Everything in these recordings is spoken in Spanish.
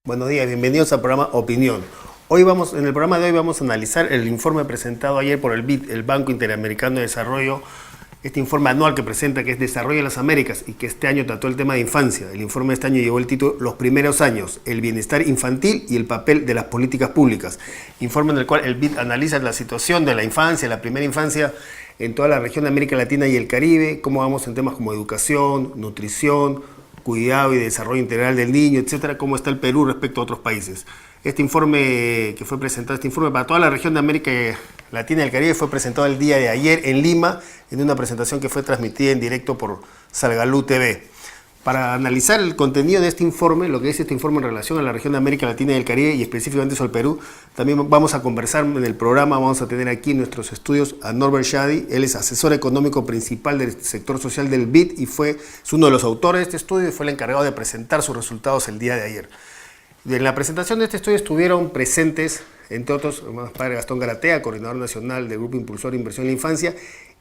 Buenos días, bienvenidos al programa Opinión. En el programa de hoy vamos a analizar el informe presentado ayer por el BID, el Banco Interamericano de Desarrollo, este informe anual que presenta que es Desarrollo de las Américas y que este año trató el tema de infancia. El informe de este año llevó el título Los primeros años, el bienestar infantil y el papel de las políticas públicas. Informe en el cual el BID analiza la situación de la infancia, la primera infancia en toda la región de América Latina y el Caribe, cómo vamos en temas como educación, nutrición, cuidado y desarrollo integral del niño, etcétera, cómo está el Perú respecto a otros países. Este informe que fue presentado, este informe para toda la región de América Latina y el Caribe fue presentado el día de ayer en Lima, en una presentación que fue transmitida en directo por Salgalú TV. Para analizar el contenido de este informe, lo que dice este informe en relación a la región de América Latina y el Caribe y específicamente sobre el Perú, también vamos a conversar en el programa, vamos a tener aquí en nuestros estudios a Norbert Shadi. Él es asesor económico principal del sector social del BID y es uno de los autores de este estudio y fue el encargado de presentar sus resultados el día de ayer. En la presentación de este estudio estuvieron presentes, entre otros, el padre Gastón Garatea, coordinador nacional del Grupo Impulsor de Inversión en la Infancia,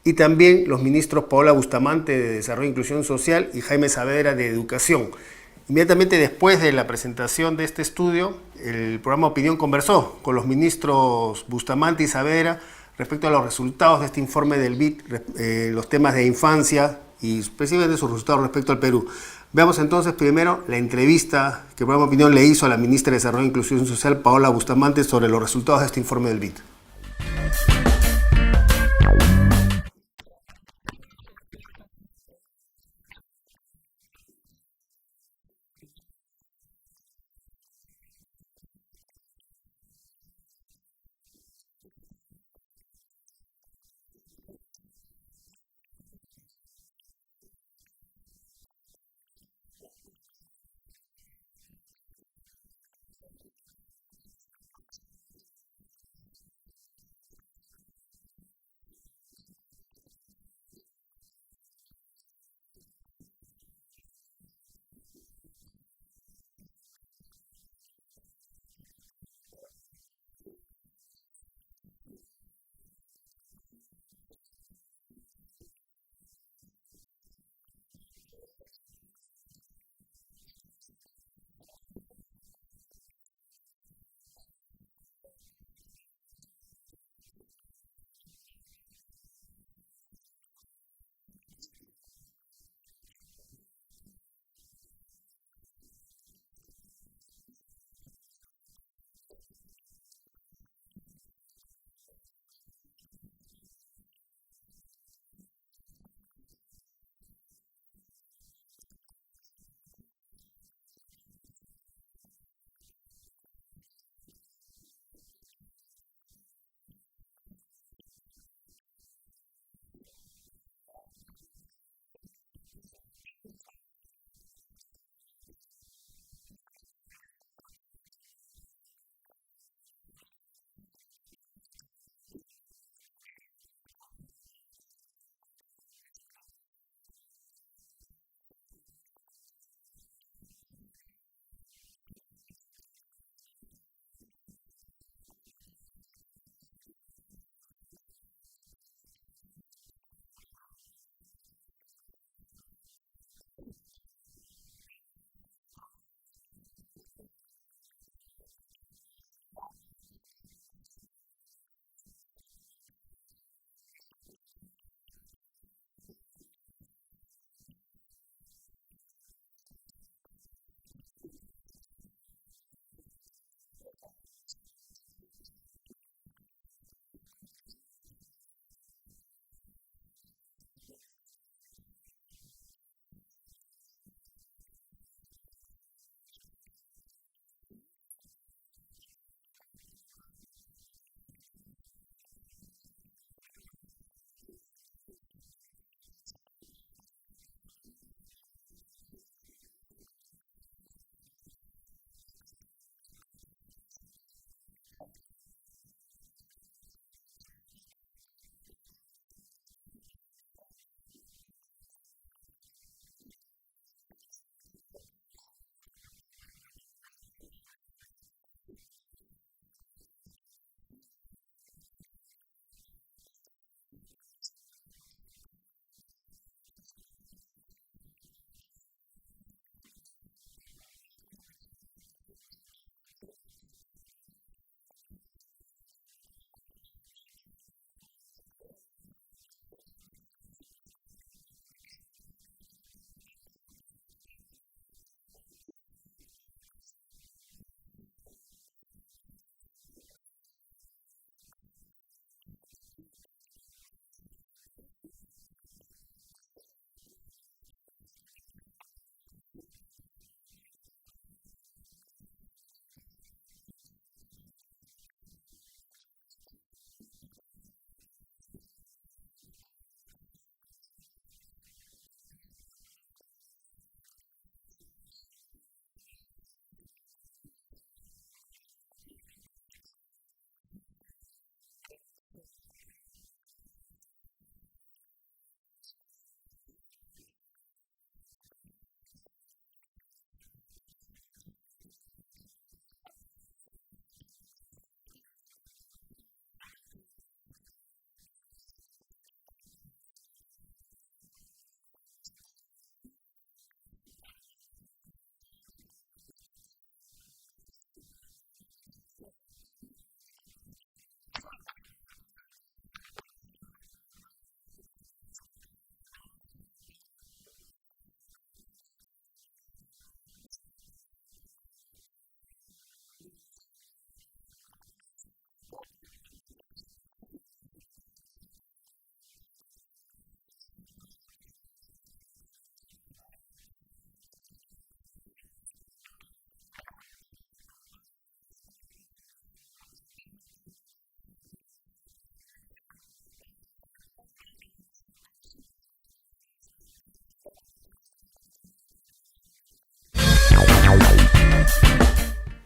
y también los ministros Paola Bustamante de Desarrollo e Inclusión Social y Jaime Saavedra de Educación. Inmediatamente después de la presentación de este estudio, el programa Opinión conversó con los ministros Bustamante y Saavedra respecto a los resultados de este informe del BID, los temas de infancia y específicamente sus resultados respecto al Perú. Veamos entonces primero la entrevista que el programa Opinión le hizo a la ministra de Desarrollo e Inclusión Social, Paola Bustamante, sobre los resultados de este informe del BID.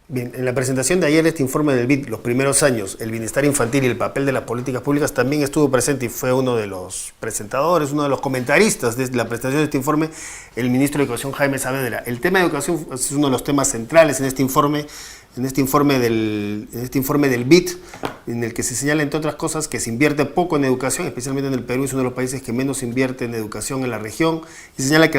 Bien, en la presentación de ayer este informe del BID, los primeros años, el bienestar infantil y el papel de las políticas públicas, también estuvo presente y fue uno de los presentadores, uno de los comentaristas de la presentación de este informe, el ministro de Educación Jaime Saavedra. El tema de educación es uno de los temas centrales en este informe del BID, en el que se señala, entre otras cosas, que se invierte poco en educación, especialmente en el Perú, es uno de los países que menos invierte en educación en la región, y señala que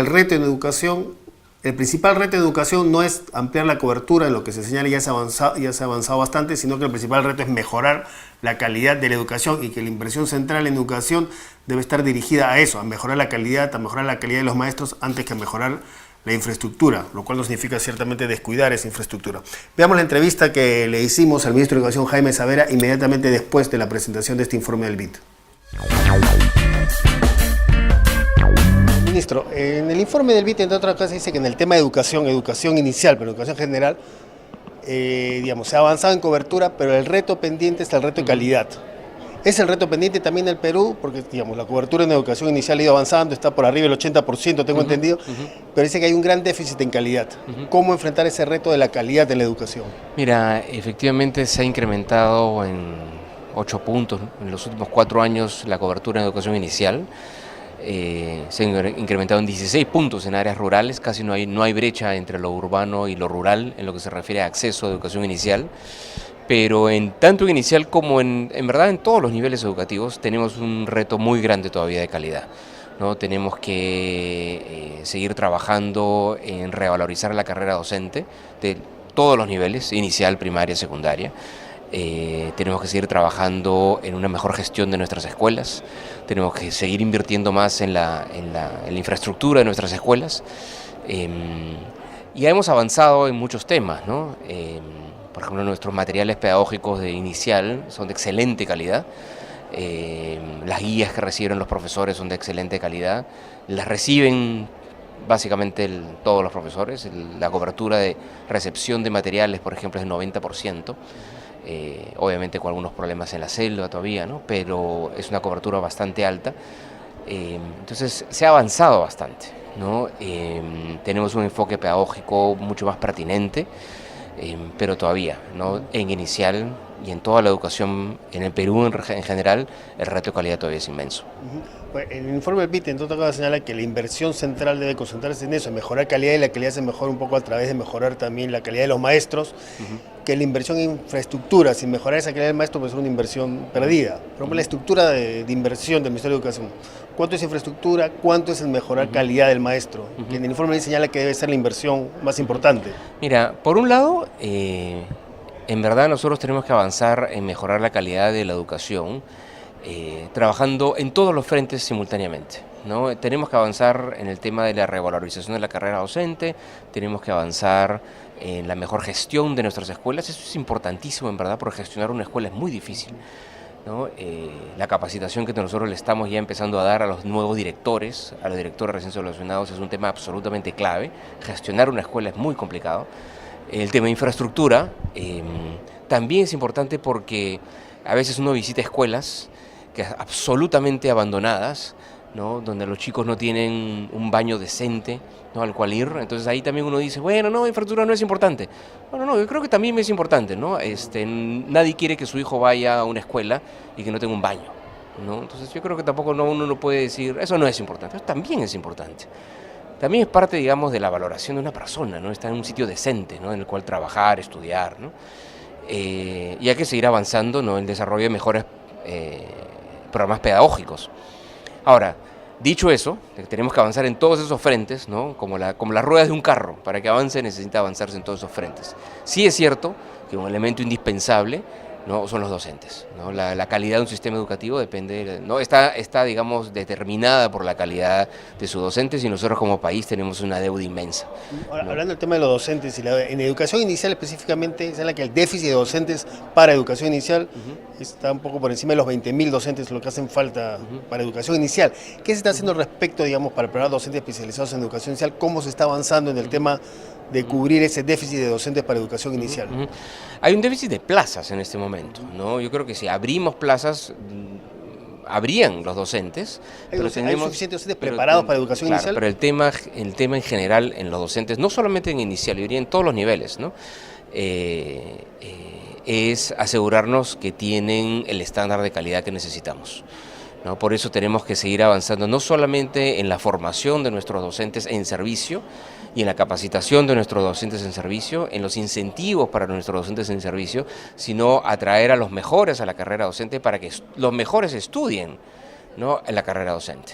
el principal reto de educación no es ampliar la cobertura, en lo que se señala ya se ha avanzado bastante, sino que el principal reto es mejorar la calidad de la educación y que la inversión central en educación debe estar dirigida a eso, a mejorar la calidad de los maestros antes que a mejorar la infraestructura, lo cual no significa ciertamente descuidar esa infraestructura. Veamos la entrevista que le hicimos al ministro de Educación Jaime Saavedra inmediatamente después de la presentación de este informe del BID. Ministro, en el informe del BID, entre otras cosas, dice que en el tema de educación inicial, pero educación general, se ha avanzado en cobertura, pero el reto pendiente es el reto de calidad. Es el reto pendiente también en el Perú, porque la cobertura en educación inicial ha ido avanzando, está por arriba del 80%, tengo entendido, pero dice que hay un gran déficit en calidad. ¿Cómo enfrentar ese reto de la calidad de la educación? Mira, efectivamente se ha incrementado en 8 puntos en los últimos 4 años la cobertura en educación inicial. Se ha incrementado en 16 puntos en áreas rurales, casi no hay brecha entre lo urbano y lo rural en lo que se refiere a acceso a educación inicial, pero tanto en inicial como en verdad en todos los niveles educativos tenemos un reto muy grande todavía de calidad, ¿no? Tenemos que seguir trabajando en revalorizar la carrera docente de todos los niveles, inicial, primaria, secundaria. Tenemos que seguir trabajando en una mejor gestión de nuestras escuelas, tenemos que seguir invirtiendo más en la infraestructura de nuestras escuelas, y hemos avanzado en muchos temas, ¿no? Por ejemplo, nuestros materiales pedagógicos de inicial son de excelente calidad, las guías que reciben los profesores son de excelente calidad, las reciben básicamente todos los profesores, la cobertura de recepción de materiales, por ejemplo, es del 90%. Obviamente con algunos problemas en la selva todavía, ¿no? Pero es una cobertura bastante alta. Entonces se ha avanzado bastante, ¿no? Tenemos un enfoque pedagógico mucho más pertinente, pero todavía, ¿no? En inicial y en toda la educación en el Perú en general, el reto de calidad todavía es inmenso. Pues el informe del BID, en todo caso, señala que la inversión central debe concentrarse en eso, en mejorar calidad, y la calidad se mejora un poco a través de mejorar también la calidad de los maestros, que la inversión en infraestructura, sin mejorar esa calidad del maestro, pues es una inversión perdida. Por ejemplo, la estructura de inversión del Ministerio de Educación, ¿cuánto es infraestructura? ¿Cuánto es el mejorar calidad del maestro? Que en el informe señala que debe ser la inversión más importante. Mira, por un lado, en verdad nosotros tenemos que avanzar en mejorar la calidad de la educación, trabajando en todos los frentes simultáneamente, ¿no? Tenemos que avanzar en el tema de la revalorización de la carrera docente, tenemos que avanzar en la mejor gestión de nuestras escuelas. Eso es importantísimo, en verdad, porque gestionar una escuela es muy difícil, ¿no? La capacitación que nosotros le estamos ya empezando a dar a los nuevos directores, a los directores recién seleccionados, es un tema absolutamente clave. Gestionar una escuela es muy complicado. El tema de infraestructura también es importante, porque a veces uno visita escuelas absolutamente abandonadas, ¿no? Donde los chicos no tienen un baño decente, ¿no? Al cual ir. Entonces ahí también uno dice, bueno, no, infraestructura no es importante. Bueno, no, yo creo que también es importante, ¿no? Nadie quiere que su hijo vaya a una escuela y que no tenga un baño, ¿no? Entonces yo creo que tampoco uno no puede decir, eso no es importante. Eso también es importante. También es parte, digamos, de la valoración de una persona, ¿no? Estar en un sitio decente, ¿no? En el cual trabajar, estudiar, ¿no? Y hay que seguir avanzando, ¿no? En el desarrollo de mejores programas pedagógicos. Ahora, dicho eso, tenemos que avanzar en todos esos frentes, ¿no? Como las ruedas de un carro. Para que avance necesita avanzarse en todos esos frentes. Sí es cierto que un elemento indispensable, ¿no? Son los docentes, ¿no? La calidad de un sistema educativo depende, ¿no? Está, digamos, determinada por la calidad de sus docentes, y nosotros como país tenemos una deuda inmensa, Ahora, ¿no? hablando del tema de los docentes, en educación inicial específicamente, es la que el déficit de docentes para educación inicial está un poco por encima de los 20.000 docentes, lo que hacen falta para educación inicial. ¿Qué se está haciendo al respecto, digamos, para preparar docentes especializados en educación inicial? ¿Cómo se está avanzando en el tema de cubrir ese déficit de docentes para educación inicial? Hay un déficit de plazas en este momento, ¿no? Yo creo que si abrimos plazas, habrían los docentes. ¿Hay suficientes docentes preparados para educación inicial? Pero el tema en general en los docentes, no solamente en inicial, yo diría en todos los niveles, ¿no? Es asegurarnos que tienen el estándar de calidad que necesitamos, ¿no? Por eso tenemos que seguir avanzando, no solamente en la formación de nuestros docentes en servicio y en la capacitación de nuestros docentes en servicio, en los incentivos para nuestros docentes en servicio, sino atraer a los mejores a la carrera docente para que los mejores estudien, ¿no?, en la carrera docente.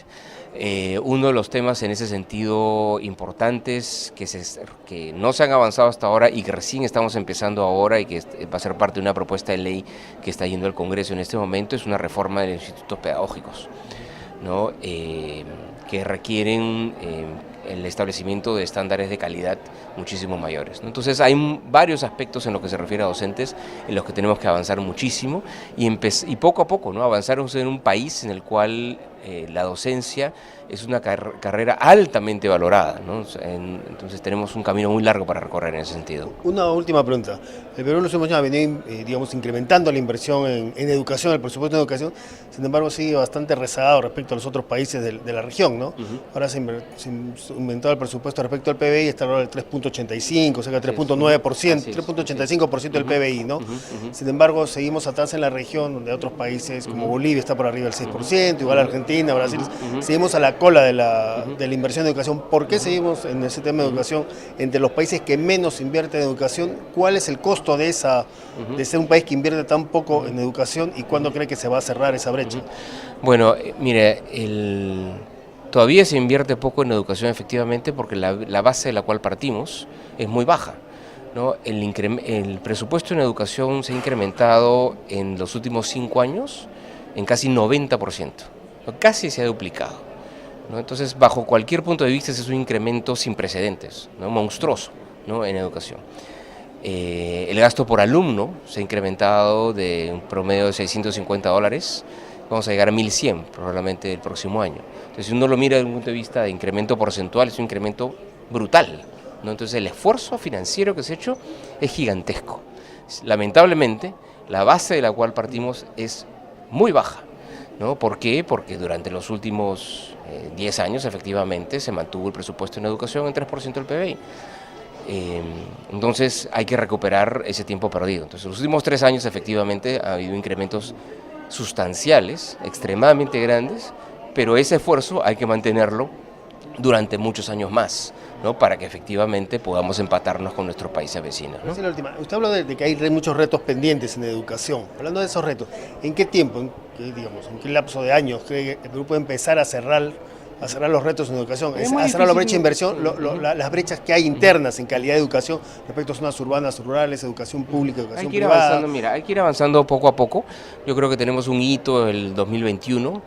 Uno de los temas en ese sentido importantes que no se han avanzado hasta ahora y que recién estamos empezando ahora y que va a ser parte de una propuesta de ley que está yendo al Congreso en este momento es una reforma de los institutos pedagógicos, ¿no?, que requieren el establecimiento de estándares de calidad muchísimo mayores, ¿no? Entonces hay varios aspectos en lo que se refiere a docentes en los que tenemos que avanzar muchísimo y poco a poco, ¿no?, avanzar en un país en el cual la docencia es una carrera altamente valorada, ¿no? Entonces tenemos un camino muy largo para recorrer en ese sentido. Una última pregunta. El Perú en los últimos años ha venido incrementando la inversión en educación, el presupuesto de educación, sin embargo sigue bastante rezagado respecto a los otros países de la región, ¿no? Ahora se aumentó el presupuesto respecto al PBI, está ahora el 3.85, cerca del 3.9%, 3.85% del PBI, ¿no? Sin embargo, seguimos atrás en la región, donde otros países como Bolivia está por arriba del 6%, igual Argentina, Brasil, seguimos a la cola de la inversión en educación. ¿Por qué seguimos en ese tema de educación entre los países que menos invierten en educación? ¿Cuál es el costo de ser un país que invierte tan poco en educación y cuándo cree que se va a cerrar esa brecha? Bueno, mire, todavía se invierte poco en educación efectivamente porque la base de la cual partimos es muy baja, ¿no? El presupuesto en educación se ha incrementado en los últimos 5 años en casi 90%, ¿no? Casi se ha duplicado, ¿no? Entonces, bajo cualquier punto de vista, ese es un incremento sin precedentes, ¿no?, monstruoso, ¿no?, en educación. El gasto por alumno se ha incrementado de un promedio de $650, vamos a llegar a 1.100 probablemente el próximo año. Entonces, si uno lo mira desde un punto de vista de incremento porcentual, es un incremento brutal, ¿no? Entonces, el esfuerzo financiero que se ha hecho es gigantesco. Lamentablemente, la base de la cual partimos es muy baja, ¿no? ¿Por qué? Porque durante los últimos 10 años, efectivamente, se mantuvo el presupuesto en educación en 3% del PBI. Entonces hay que recuperar ese tiempo perdido. Entonces, los últimos 3 años, efectivamente, ha habido incrementos sustanciales, extremadamente grandes, pero ese esfuerzo hay que mantenerlo durante muchos años más, ¿no?, para que efectivamente podamos empatarnos con nuestros países vecinos, ¿no? Sí, la última. Usted habló de que hay muchos retos pendientes en educación. Hablando de esos retos, ¿en qué tiempo, en qué lapso de años cree que el Perú puede empezar a cerrar los retos en educación, a cerrar la brecha de inversión, las brechas que hay internas en calidad de educación respecto a zonas urbanas, rurales, educación pública, educación privada? Hay que ir avanzando poco a poco. Yo creo que tenemos un hito el 2021.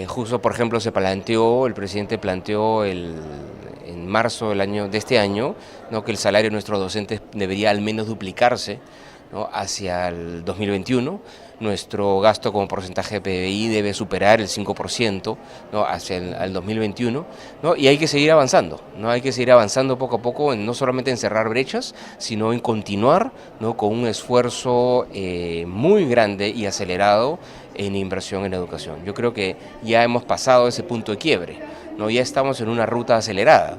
Justo, por ejemplo, el presidente planteó en marzo de este año, ¿no?, que el salario de nuestros docentes debería al menos duplicarse, ¿no?, hacia el 2021. Nuestro gasto como porcentaje de PBI debe superar el 5%, ¿no?, hacia el 2021, ¿no? Y hay que seguir avanzando, ¿no? Hay que seguir avanzando poco a poco, no solamente en cerrar brechas, sino en continuar, ¿no?, con un esfuerzo muy grande y acelerado en inversión en educación. Yo creo que ya hemos pasado ese punto de quiebre, ¿no? Ya estamos en una ruta acelerada,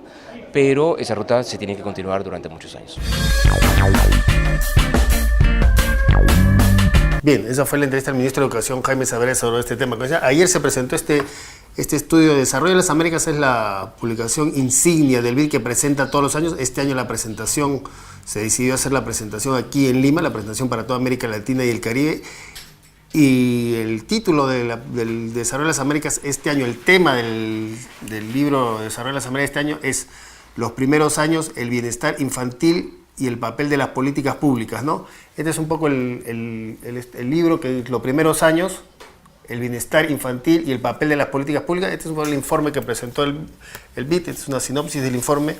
pero esa ruta se tiene que continuar durante muchos años. Bien, esa fue la entrevista al ministro de Educación, Jaime Saavedra, sobre este tema. Ayer se presentó este estudio de Desarrollo de las Américas, es la publicación insignia del BID que presenta todos los años. Este año se decidió hacer la presentación aquí en Lima, la presentación para toda América Latina y el Caribe. Y el título del Desarrollo de las Américas este año, el tema del libro de Desarrollo de las Américas este año es Los primeros años, el bienestar infantil y el papel de las políticas públicas, ¿no? Este es un poco el libro que es los primeros años, el bienestar infantil y el papel de las políticas públicas. Este es un poco el informe que presentó el BID, es una sinopsis del informe.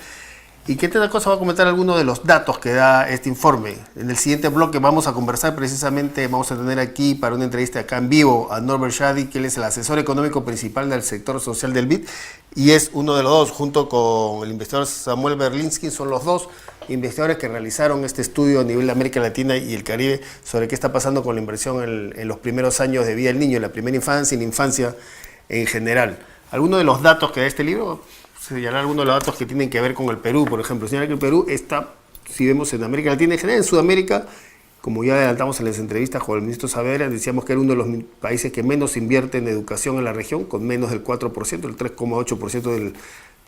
¿Y qué otra cosa va a comentar algunos de los datos que da este informe? En el siguiente bloque vamos a conversar precisamente, vamos a tener aquí para una entrevista acá en vivo a Norbert Shadi, que él es el asesor económico principal del sector social del BID, y es uno de los dos, junto con el investigador Samuel Berlinski, son los dos investigadores que realizaron este estudio a nivel de América Latina y el Caribe sobre qué está pasando con la inversión en los primeros años de vida del niño, en la primera infancia y la infancia en general. Algunos de los datos que da este libro, señalar algunos de los datos que tienen que ver con el Perú, por ejemplo. Señalar que el Perú está, si vemos en América Latina en general, en Sudamérica, como ya adelantamos en las entrevistas con el ministro Saavedra, decíamos que era uno de los países que menos invierte en educación en la región, con menos del 4%, el 3,8%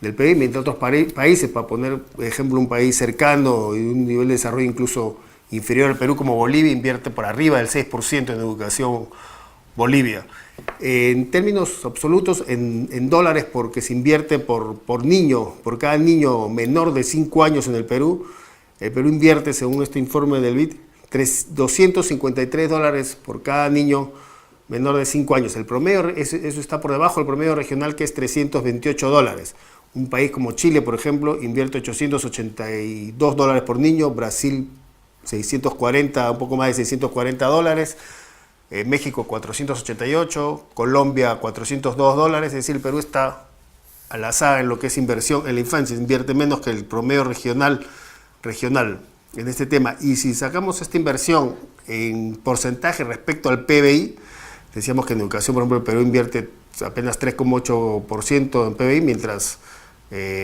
del PIB, mientras otros países, para poner ejemplo un país cercano y un nivel de desarrollo incluso inferior al Perú, como Bolivia, invierte por arriba del 6% en educación. Bolivia. En términos absolutos, en dólares, porque se invierte por niño, por cada niño menor de 5 años en el Perú invierte, según este informe del BID, $253 por cada niño menor de 5 años. El promedio, eso está por debajo del promedio regional, que es $328. Un país como Chile, por ejemplo, invierte $882 por niño, Brasil 640, un poco más de $640, México 488, Colombia $402, es decir, el Perú está a la saga en lo que es inversión en la infancia, invierte menos que el promedio regional en este tema. Y si sacamos esta inversión en porcentaje respecto al PBI, decíamos que en educación, por ejemplo, el Perú invierte apenas 3,8% en PBI, mientras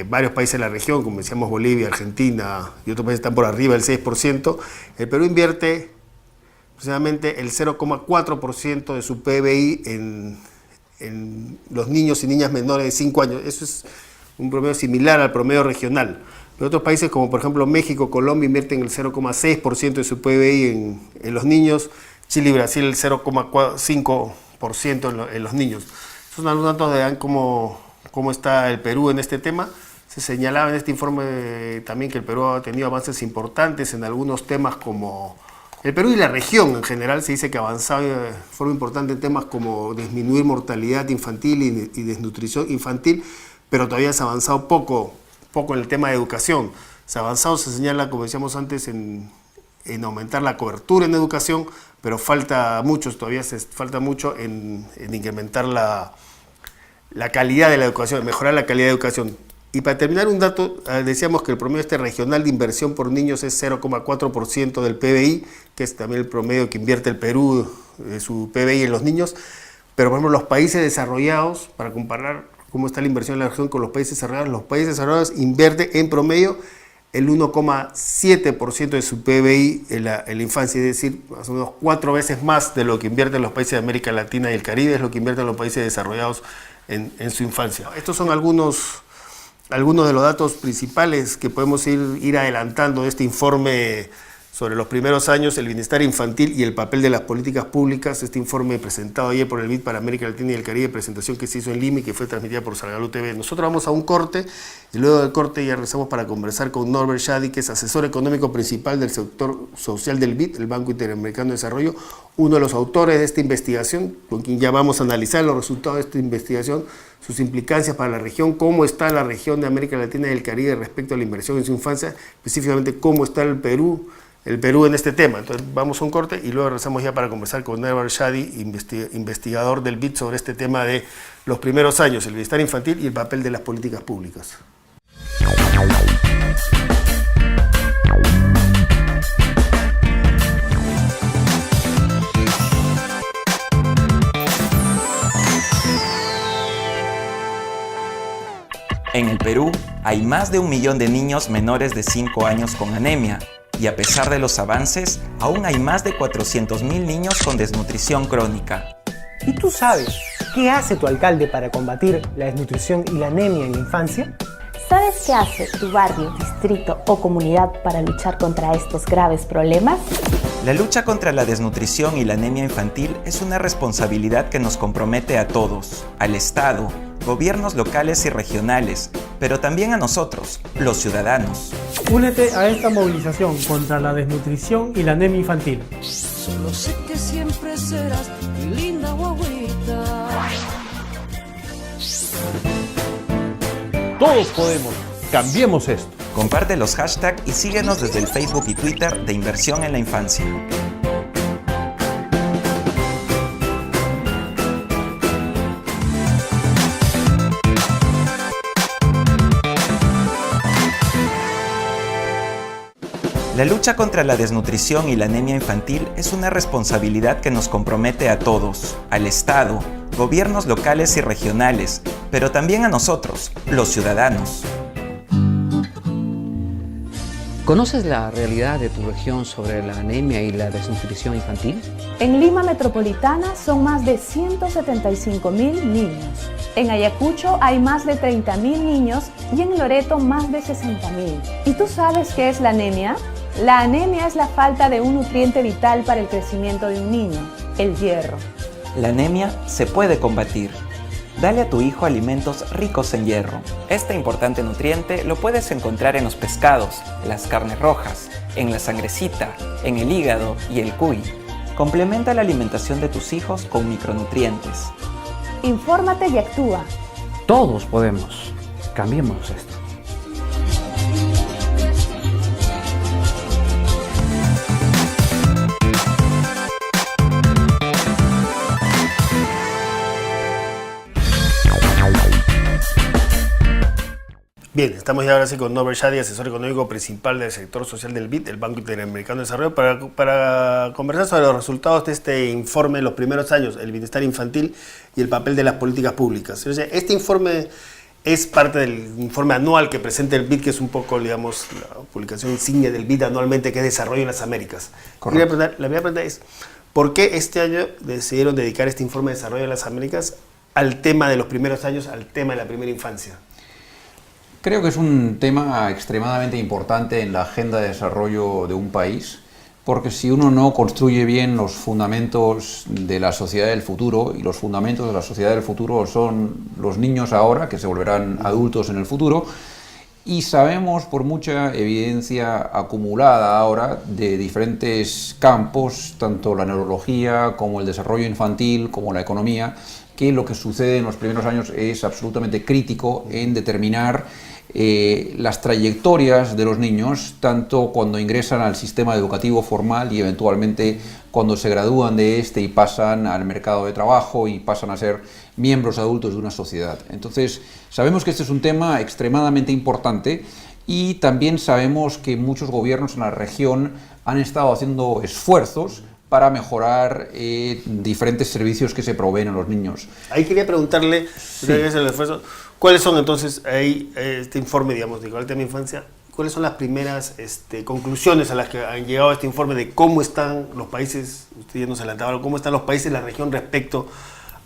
varios países de la región, como decíamos Bolivia, Argentina y otros países están por arriba del 6%, el Perú invierte aproximadamente el 0,4% de su PBI en los niños y niñas menores de 5 años. Eso es un promedio similar al promedio regional. Pero otros países como por ejemplo México, Colombia invierten el 0,6% de su PBI en los niños, Chile y Brasil el 0,5% en los niños. Esos son algunos datos de cómo está el Perú en este tema. Se señalaba en este informe también que el Perú ha tenido avances importantes en algunos temas como el Perú y la región en general. Se dice que ha avanzado de forma importante en temas como disminuir mortalidad infantil y desnutrición infantil, pero todavía se ha avanzado poco en el tema de educación. Se ha avanzado, se señala, como decíamos antes, en aumentar la cobertura en educación, pero falta mucho en incrementar la calidad de la educación, mejorar la calidad de educación. Y para terminar, un dato, decíamos que el promedio regional de inversión por niños es 0,4% del PBI, que es también el promedio que invierte el Perú de su PBI en los niños, pero por ejemplo los países desarrollados, para comparar cómo está la inversión en la región con los países desarrollados invierten en promedio el 1,7% de su PBI en la infancia, es decir, más o menos 4 veces más de lo que invierten los países de América Latina y el Caribe, es lo que invierten los países desarrollados en su infancia. Estos son algunos de los datos principales que podemos ir adelantando de este informe sobre los primeros años, el bienestar infantil y el papel de las políticas públicas. Este informe presentado ayer por el BID para América Latina y el Caribe, presentación que se hizo en Lima y que fue transmitida por Salgalú TV. Nosotros vamos a un corte y luego del corte ya regresamos para conversar con Norbert Shadi, que es asesor económico principal del sector social del BID, el Banco Interamericano de Desarrollo, uno de los autores de esta investigación, con quien ya vamos a analizar los resultados de esta investigación, sus implicancias para la región, cómo está la región de América Latina y el Caribe respecto a la inversión en su infancia, específicamente cómo está el Perú en este tema. Entonces vamos a un corte y luego regresamos ya para conversar con Norbert Shadi, investigador del BID, sobre este tema de los primeros años, el bienestar infantil y el papel de las políticas públicas. En el Perú hay más de 1 millón de niños menores de 5 años con anemia. Y a pesar de los avances, aún hay más de 400.000 niños con desnutrición crónica. ¿Y tú sabes qué hace tu alcalde para combatir la desnutrición y la anemia en la infancia? ¿Sabes qué hace tu barrio, distrito o comunidad para luchar contra estos graves problemas? La lucha contra la desnutrición y la anemia infantil es una responsabilidad que nos compromete a todos, al Estado, gobiernos locales y regionales, pero también a nosotros, los ciudadanos. Únete a esta movilización contra la desnutrición y la anemia infantil. Solo sé que siempre serás mi linda guaguita. Todos podemos. Cambiemos esto. Comparte los hashtags y síguenos desde el Facebook y Twitter de Inversión en la Infancia. La lucha contra la desnutrición y la anemia infantil es una responsabilidad que nos compromete a todos, al Estado, gobiernos locales y regionales, pero también a nosotros, los ciudadanos. ¿Conoces la realidad de tu región sobre la anemia y la desnutrición infantil? En Lima Metropolitana son más de 175.000 niños. En Ayacucho hay más de 30.000 niños y en Loreto más de 60.000. ¿Y tú sabes qué es la anemia? La anemia es la falta de un nutriente vital para el crecimiento de un niño, el hierro. La anemia se puede combatir. Dale a tu hijo alimentos ricos en hierro. Este importante nutriente lo puedes encontrar en los pescados, las carnes rojas, en la sangrecita, en el hígado y el cuy. Complementa la alimentación de tus hijos con micronutrientes. Infórmate y actúa. Todos podemos. Cambiemos esto. Bien, estamos ya ahora sí con Norbert Shadi, asesor económico principal del sector social del BID, el Banco Interamericano de Desarrollo, para conversar sobre los resultados de este informe, los primeros años, el bienestar infantil y el papel de las políticas públicas. Este informe es parte del informe anual que presenta el BID, que es un poco, digamos, la publicación insignia del BID anualmente, que es Desarrollo en las Américas. La primera pregunta es, ¿por qué este año decidieron dedicar este informe de Desarrollo en las Américas al tema de los primeros años, al tema de la primera infancia? Creo que es un tema extremadamente importante en la agenda de desarrollo de un país, porque si uno no construye bien los fundamentos de la sociedad del futuro, y los fundamentos de la sociedad del futuro son los niños ahora, que se volverán adultos en el futuro, y sabemos por mucha evidencia acumulada ahora de diferentes campos, tanto la neurología como el desarrollo infantil, como la economía, que lo que sucede en los primeros años es absolutamente crítico en determinar las trayectorias de los niños, tanto cuando ingresan al sistema educativo formal y eventualmente cuando se gradúan de este y pasan al mercado de trabajo y pasan a ser miembros adultos de una sociedad. Entonces, sabemos que este es un tema extremadamente importante y también sabemos que muchos gobiernos en la región han estado haciendo esfuerzos para mejorar diferentes servicios que se proveen a los niños. Ahí quería preguntarle, sí, el esfuerzo, ¿cuáles son entonces, ahí, este informe, digamos, de tema de infancia, cuáles son las primeras conclusiones a las que han llegado este informe de cómo están los países, usted ya nos adelantaba, cómo están los países de la región respecto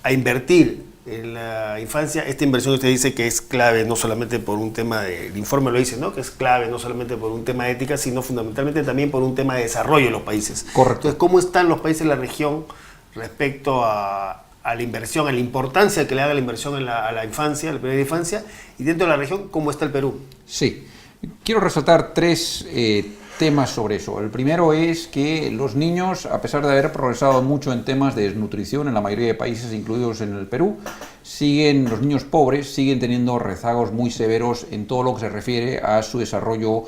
a invertir en la infancia? Esta inversión usted dice que es clave no solamente por un tema el informe lo dice, ¿no? Que es clave no solamente por un tema de ética, sino fundamentalmente también por un tema de desarrollo de los países. Correcto. Entonces, ¿cómo están los países de la región respecto a la inversión, a la importancia que le haga la inversión a la infancia, a la primera infancia, y dentro de la región, cómo está el Perú? Sí, quiero resaltar tres temas sobre eso. El primero es que los niños, a pesar de haber progresado mucho en temas de desnutrición en la mayoría de países, incluidos en el Perú, los niños pobres siguen teniendo rezagos muy severos en todo lo que se refiere a su desarrollo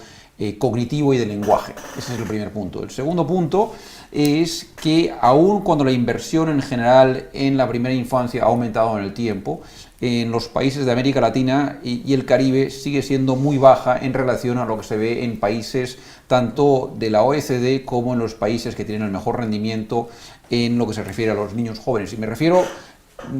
cognitivo y de lenguaje. Ese es el primer punto. El segundo punto es que aun cuando la inversión en general en la primera infancia ha aumentado en el tiempo, en los países de América Latina y el Caribe sigue siendo muy baja en relación a lo que se ve en países tanto de la OECD como en los países que tienen el mejor rendimiento en lo que se refiere a los niños jóvenes. Y me refiero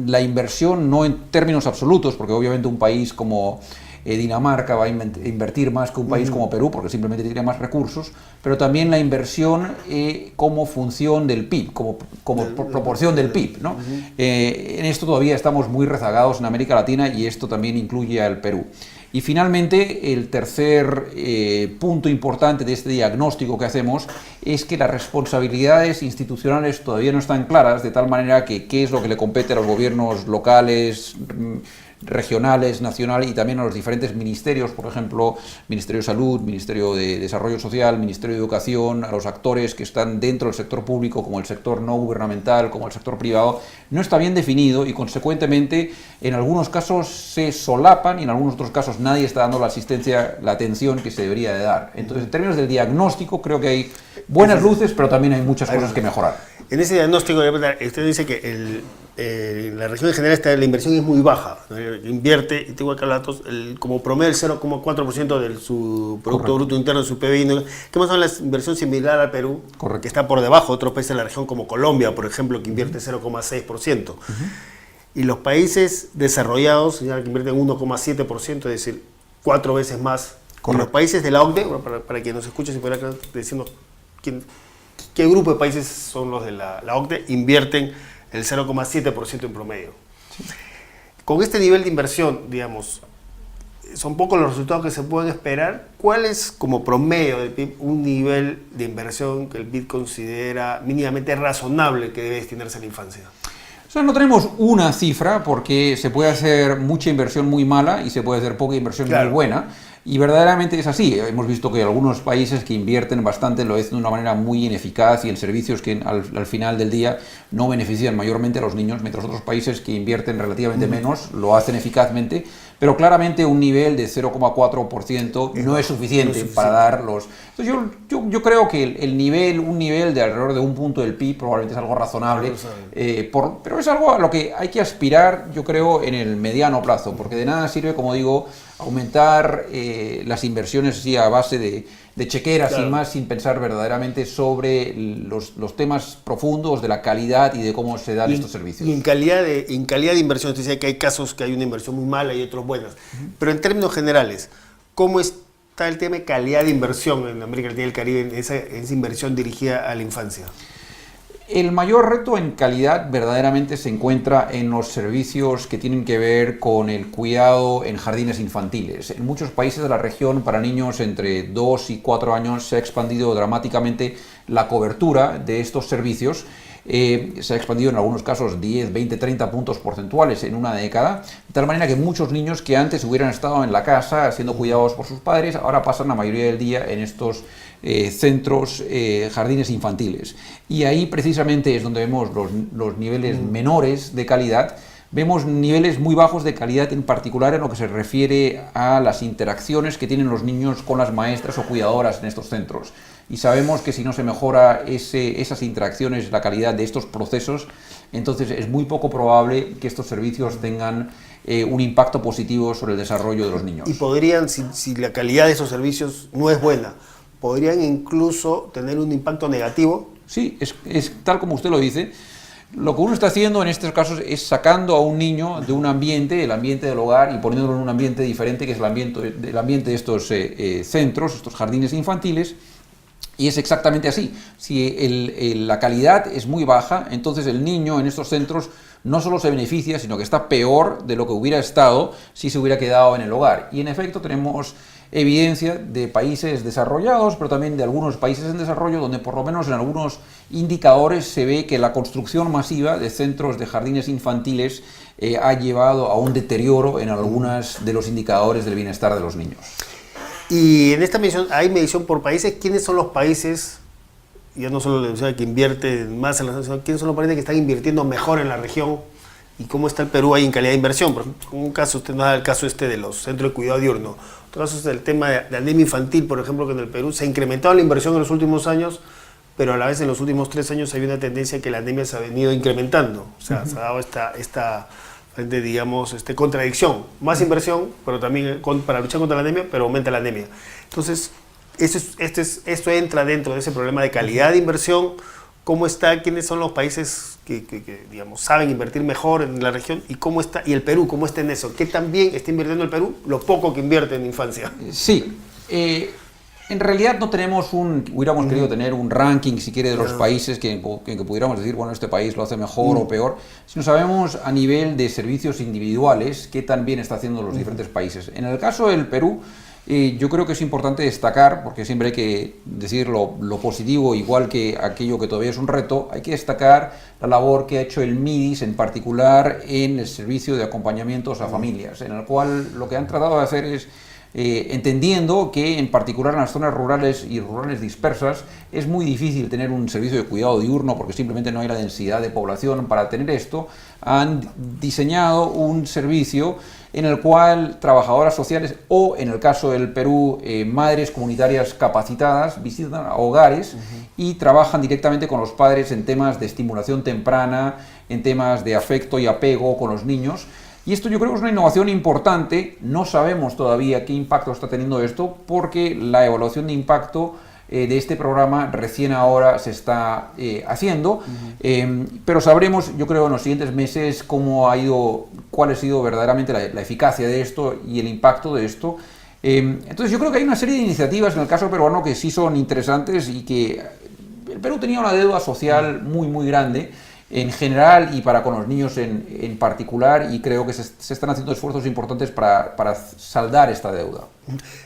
la inversión no en términos absolutos, porque obviamente un país como Dinamarca va a invertir más que un país como Perú, porque simplemente tiene más recursos, pero también la inversión como función del PIB, como proporción del PIB, ¿no? En esto todavía estamos muy rezagados en América Latina y esto también incluye al Perú. Y finalmente, el tercer punto importante de este diagnóstico que hacemos es que las responsabilidades institucionales todavía no están claras, de tal manera que qué es lo que le compete a los gobiernos locales, regionales, nacional y también a los diferentes ministerios, por ejemplo, Ministerio de Salud, Ministerio de Desarrollo Social, Ministerio de Educación, a los actores que están dentro del sector público, como el sector no gubernamental, como el sector privado, no está bien definido y consecuentemente en algunos casos se solapan y en algunos otros casos nadie está dando la asistencia, la atención que se debería de dar. Entonces, en términos del diagnóstico, creo que hay buenas luces, pero también hay muchas cosas que mejorar. En ese diagnóstico, usted dice que la región en general la inversión es muy baja. Invierte, y tengo acá los datos, como promedio el 0,4% de su Producto Bruto Interno, de su PBI, que más o menos la inversión similar al Perú, que está por debajo de otros países de la región como Colombia, por ejemplo, que invierte 0,6%. Y los países desarrollados que invierten 1,7%, es decir, 4 veces más. Con los países de la OCDE, para quien nos escuche, si pudiera decirnos qué grupo de países son los de la OCDE, invierten el 0,7% en promedio. Sí. Con este nivel de inversión, digamos, son pocos los resultados que se pueden esperar. ¿Cuál es, como promedio del PIB, un nivel de inversión que el BID considera mínimamente razonable que debe destinarse a la infancia? O sea, no tenemos una cifra porque se puede hacer mucha inversión muy mala y se puede hacer poca inversión muy buena. Y verdaderamente es así. Hemos visto que algunos países que invierten bastante lo hacen de una manera muy ineficaz y en servicios que al final del día no benefician mayormente a los niños, mientras otros países que invierten relativamente menos lo hacen eficazmente, pero claramente un nivel de 0,4% no es suficiente para dar los... Entonces yo creo que un nivel de alrededor de un punto del PIB probablemente es algo razonable, pero es algo a lo que hay que aspirar, yo creo, en el mediano plazo, porque de nada sirve, como digo, aumentar las inversiones así a base de chequeras sin más, sin pensar verdaderamente sobre los temas profundos de la calidad y de cómo se dan estos servicios. Y en calidad de inversión, usted decía que hay casos que hay una inversión muy mala y otros buenas, pero en términos generales, ¿cómo está el tema de calidad de inversión en América Latina y el Caribe, en esa inversión dirigida a la infancia? El mayor reto en calidad verdaderamente se encuentra en los servicios que tienen que ver con el cuidado en jardines infantiles. En muchos países de la región, para niños entre 2 y 4 años, se ha expandido dramáticamente la cobertura de estos servicios. Se ha expandido en algunos casos 10, 20, 30 puntos porcentuales en una década, de tal manera que muchos niños que antes hubieran estado en la casa siendo cuidados por sus padres, ahora pasan la mayoría del día en estos centros, jardines infantiles. Y ahí precisamente es donde vemos los niveles menores de calidad. Vemos niveles muy bajos de calidad, en particular en lo que se refiere a las interacciones que tienen los niños con las maestras o cuidadoras en estos centros. Y sabemos que si no se mejora esas interacciones, la calidad de estos procesos, entonces es muy poco probable que estos servicios tengan un impacto positivo sobre el desarrollo de los niños. Y podrían, si la calidad de esos servicios no es buena, podrían incluso tener un impacto negativo. Sí, es tal como usted lo dice. Lo que uno está haciendo en estos casos es sacando a un niño de un ambiente, el ambiente del hogar, y poniéndolo en un ambiente diferente, que es el ambiente de estos centros, estos jardines infantiles. Y es exactamente así. Si la calidad es muy baja, entonces el niño en estos centros no solo se beneficia, sino que está peor de lo que hubiera estado si se hubiera quedado en el hogar. Y en efecto tenemos evidencia de países desarrollados, pero también de algunos países en desarrollo, donde por lo menos en algunos indicadores se ve que la construcción masiva de centros de jardines infantiles ha llevado a un deterioro en algunos de los indicadores del bienestar de los niños. Y en esta medición, ¿hay medición por países? ¿Quiénes son los países, ya no solo la universidad que invierte más en la nación, quiénes son los países que están invirtiendo mejor en la región? ¿Y cómo está el Perú ahí en calidad de inversión? Por ejemplo, un caso, usted nos da el caso de los centros de cuidado diurno. Otro caso es el tema de anemia infantil, por ejemplo, que en el Perú se ha incrementado la inversión en los últimos años, pero a la vez en los últimos 3 años hay una tendencia que la anemia se ha venido incrementando. O sea, se ha dado esta digamos, contradicción. Más inversión, pero también para luchar contra la anemia, pero aumenta la anemia. Entonces, esto entra dentro de ese problema de calidad de inversión. ¿Cómo está? ¿Quiénes son los países que digamos, saben invertir mejor en la región? ¿Y cómo está? ¿Y el Perú? ¿Cómo está en eso? ¿Qué tan bien está invirtiendo el Perú? Lo poco que invierte en infancia. Sí. En realidad no tenemos hubiéramos querido tener un ranking, si quiere, de los países que pudiéramos decir, bueno, este país lo hace mejor o peor, sino sabemos a nivel de servicios individuales qué tan bien está haciendo los diferentes países. En el caso del Perú, yo creo que es importante destacar, porque siempre hay que decir lo positivo, igual que aquello que todavía es un reto, hay que destacar la labor que ha hecho el MIDIS, en particular en el servicio de acompañamientos a familias, en el cual lo que han tratado de hacer es entendiendo que en particular en las zonas rurales y rurales dispersas es muy difícil tener un servicio de cuidado diurno porque simplemente no hay la densidad de población para tener esto. Han diseñado un servicio en el cual trabajadoras sociales o, en el caso del Perú, madres comunitarias capacitadas visitan a hogares y trabajan directamente con los padres en temas de estimulación temprana, en temas de afecto y apego con los niños. Y esto yo creo que es una innovación importante. No sabemos todavía qué impacto está teniendo esto porque la evaluación de impacto de este programa recién ahora se está haciendo, pero sabremos, yo creo, en los siguientes meses cómo ha ido, cuál ha sido verdaderamente la eficacia de esto y el impacto de esto. Entonces yo creo que hay una serie de iniciativas en el caso peruano que sí son interesantes y que el Perú tenía una deuda social muy grande en general y para con los niños en particular, y creo que se están haciendo esfuerzos importantes para saldar esta deuda.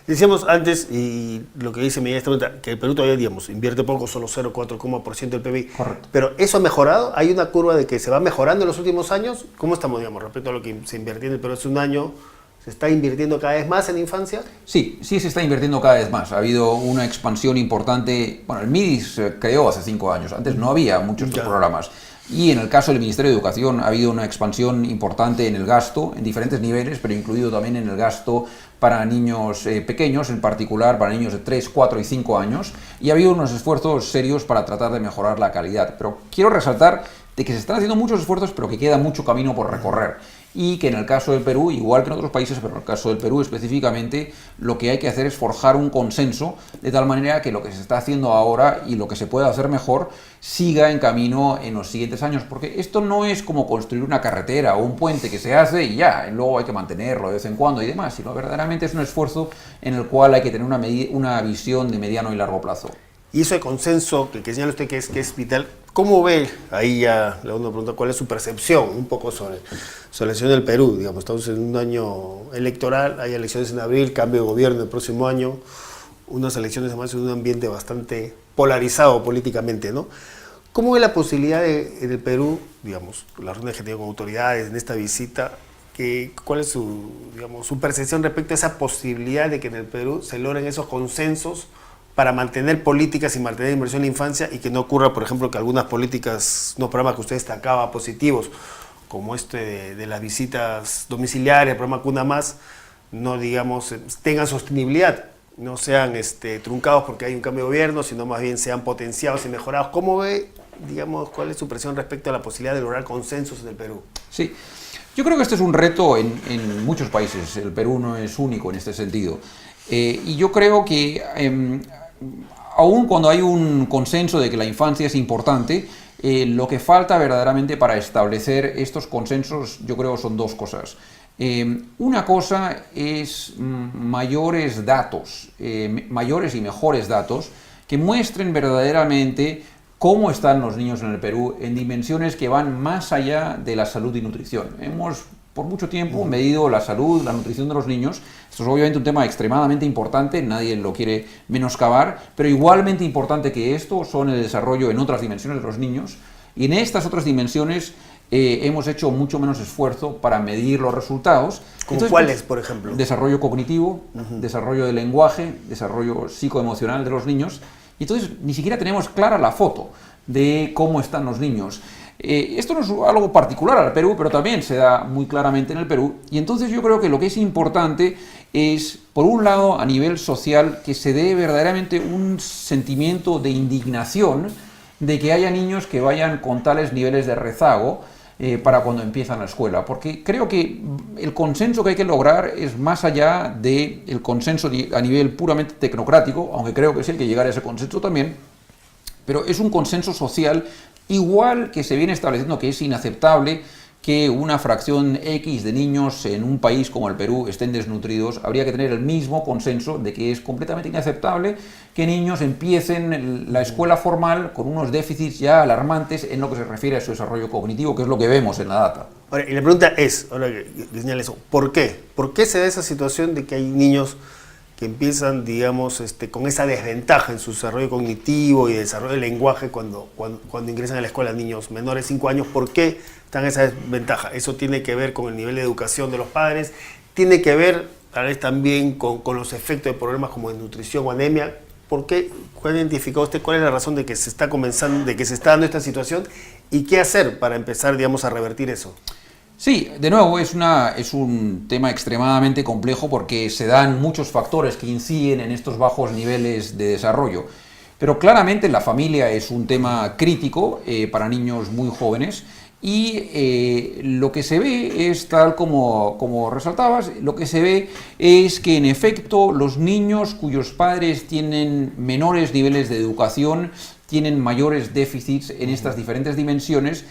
Decíamos antes, y lo que dice Miguel, que el Perú todavía, digamos, invierte poco, solo 0,4% del PBI. Correcto. Pero ¿eso ha mejorado? ¿Hay una curva de que se va mejorando en los últimos años? ¿Cómo estamos, digamos, respecto a lo que se invirtió en el Perú hace un año? ¿Se está invirtiendo cada vez más en infancia? Sí, se está invirtiendo cada vez más. Ha habido una expansión importante. Bueno, el MIDIS se creó hace 5 años. Antes no había muchos estos programas. Y en el caso del Ministerio de Educación ha habido una expansión importante en el gasto, en diferentes niveles, pero incluido también en el gasto para niños pequeños, en particular para niños de 3, 4 y 5 años, y ha habido unos esfuerzos serios para tratar de mejorar la calidad. Pero quiero resaltar de que se están haciendo muchos esfuerzos, pero que queda mucho camino por recorrer. Y que en el caso del Perú, igual que en otros países, pero en el caso del Perú específicamente, lo que hay que hacer es forjar un consenso de tal manera que lo que se está haciendo ahora y lo que se pueda hacer mejor siga en camino en los siguientes años. Porque esto no es como construir una carretera o un puente que se hace y ya, y luego hay que mantenerlo de vez en cuando y demás, sino verdaderamente es un esfuerzo en el cual hay que tener una visión de mediano y largo plazo. Y eso de consenso que señala usted que es vital, ¿cómo ve? Ahí ya le uno pregunta cuál es su percepción un poco sobre la elección del Perú. Digamos, estamos en un año electoral, hay elecciones en abril, cambio de gobierno el próximo año, unas elecciones además en un ambiente bastante polarizado políticamente, ¿no? ¿Cómo ve la posibilidad en el Perú, digamos, la reunión que ha tenido con autoridades en esta visita, cuál es su percepción respecto a esa posibilidad de que en el Perú se logren esos consensos para mantener políticas y mantener inversión en la infancia y que no ocurra, por ejemplo, que algunas políticas, unos programas que usted destacaba positivos, como de las visitas domiciliarias, el programa Cuna Más, no, digamos, tengan sostenibilidad, no sean truncados porque hay un cambio de gobierno, sino más bien sean potenciados y mejorados? ¿Cómo ve, digamos, cuál es su presión respecto a la posibilidad de lograr consensos en el Perú? Sí, yo creo que este es un reto en muchos países, el Perú no es único en este sentido, y yo creo que aun cuando hay un consenso de que la infancia es importante, lo que falta verdaderamente para establecer estos consensos, yo creo, son dos cosas. Una cosa es mayores datos, mayores y mejores datos, que muestren verdaderamente cómo están los niños en el Perú en dimensiones que van más allá de la salud y nutrición. Hemos por mucho tiempo medido la salud, la nutrición de los niños. Esto es obviamente un tema extremadamente importante, nadie lo quiere menoscabar, pero igualmente importante que esto son el desarrollo en otras dimensiones de los niños. Y en estas otras dimensiones hemos hecho mucho menos esfuerzo para medir los resultados. ¿Con cuáles, por ejemplo? Desarrollo cognitivo, desarrollo del lenguaje, desarrollo psicoemocional de los niños. Y entonces ni siquiera tenemos clara la foto de cómo están los niños. Esto no es algo particular al Perú, pero también se da muy claramente en el Perú. Y entonces yo creo que lo que es importante es, por un lado, a nivel social, que se dé verdaderamente un sentimiento de indignación de que haya niños que vayan con tales niveles de rezago para cuando empiezan la escuela. Porque creo que el consenso que hay que lograr es más allá del consenso a nivel puramente tecnocrático, aunque creo que sí hay que llegar a ese consenso también, pero es un consenso social igual que se viene estableciendo que es inaceptable que una fracción X de niños en un país como el Perú estén desnutridos. Habría que tener el mismo consenso de que es completamente inaceptable que niños empiecen la escuela formal con unos déficits ya alarmantes en lo que se refiere a su desarrollo cognitivo, que es lo que vemos en la data. Ahora, y la pregunta es, ahora que señala eso, ¿por qué? ¿Por qué se da esa situación de que hay niños que empiezan, digamos, con esa desventaja en su desarrollo cognitivo y desarrollo del lenguaje cuando ingresan a la escuela, niños menores de 5 años? ¿Por qué están en esa desventaja? ¿Eso tiene que ver con el nivel de educación de los padres? ¿Tiene que ver tal vez también con los efectos de problemas como desnutrición o anemia. ¿Cuál identificó usted? ¿Cuál es la razón de que se está comenzando, de que se está dando esta situación? ¿Y qué hacer para empezar, digamos, a revertir eso? Sí, de nuevo, es un tema extremadamente complejo porque se dan muchos factores que inciden en estos bajos niveles de desarrollo. Pero claramente la familia es un tema crítico para niños muy jóvenes. Y lo que se ve es, tal como resaltabas, lo que se ve es que en efecto los niños cuyos padres tienen menores niveles de educación tienen mayores déficits en estas diferentes dimensiones,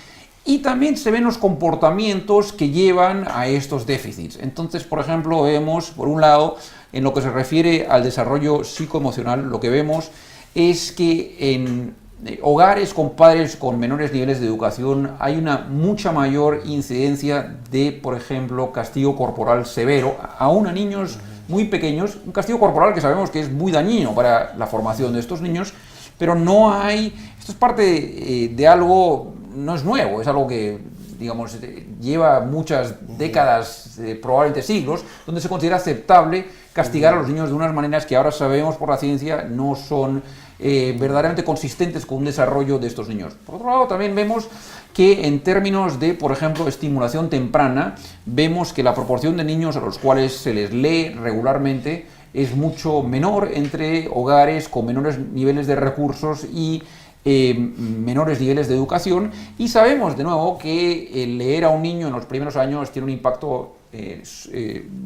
y también se ven los comportamientos que llevan a estos déficits. Entonces, por ejemplo, vemos, por un lado, en lo que se refiere al desarrollo psicoemocional, lo que vemos es que en hogares con padres con menores niveles de educación hay una mucha mayor incidencia de, por ejemplo, castigo corporal severo, aún a niños muy pequeños, un castigo corporal que sabemos que es muy dañino para la formación de estos niños, pero no hay, esto es parte de algo, no es nuevo, es algo que, digamos, lleva muchas décadas, probablemente siglos, donde se considera aceptable castigar a los niños de unas maneras que ahora sabemos por la ciencia no son verdaderamente consistentes con un desarrollo de estos niños. Por otro lado, también vemos que en términos de, por ejemplo, estimulación temprana, vemos que la proporción de niños a los cuales se les lee regularmente es mucho menor entre hogares con menores niveles de recursos y menores niveles de educación, y sabemos de nuevo que el leer a un niño en los primeros años tiene un impacto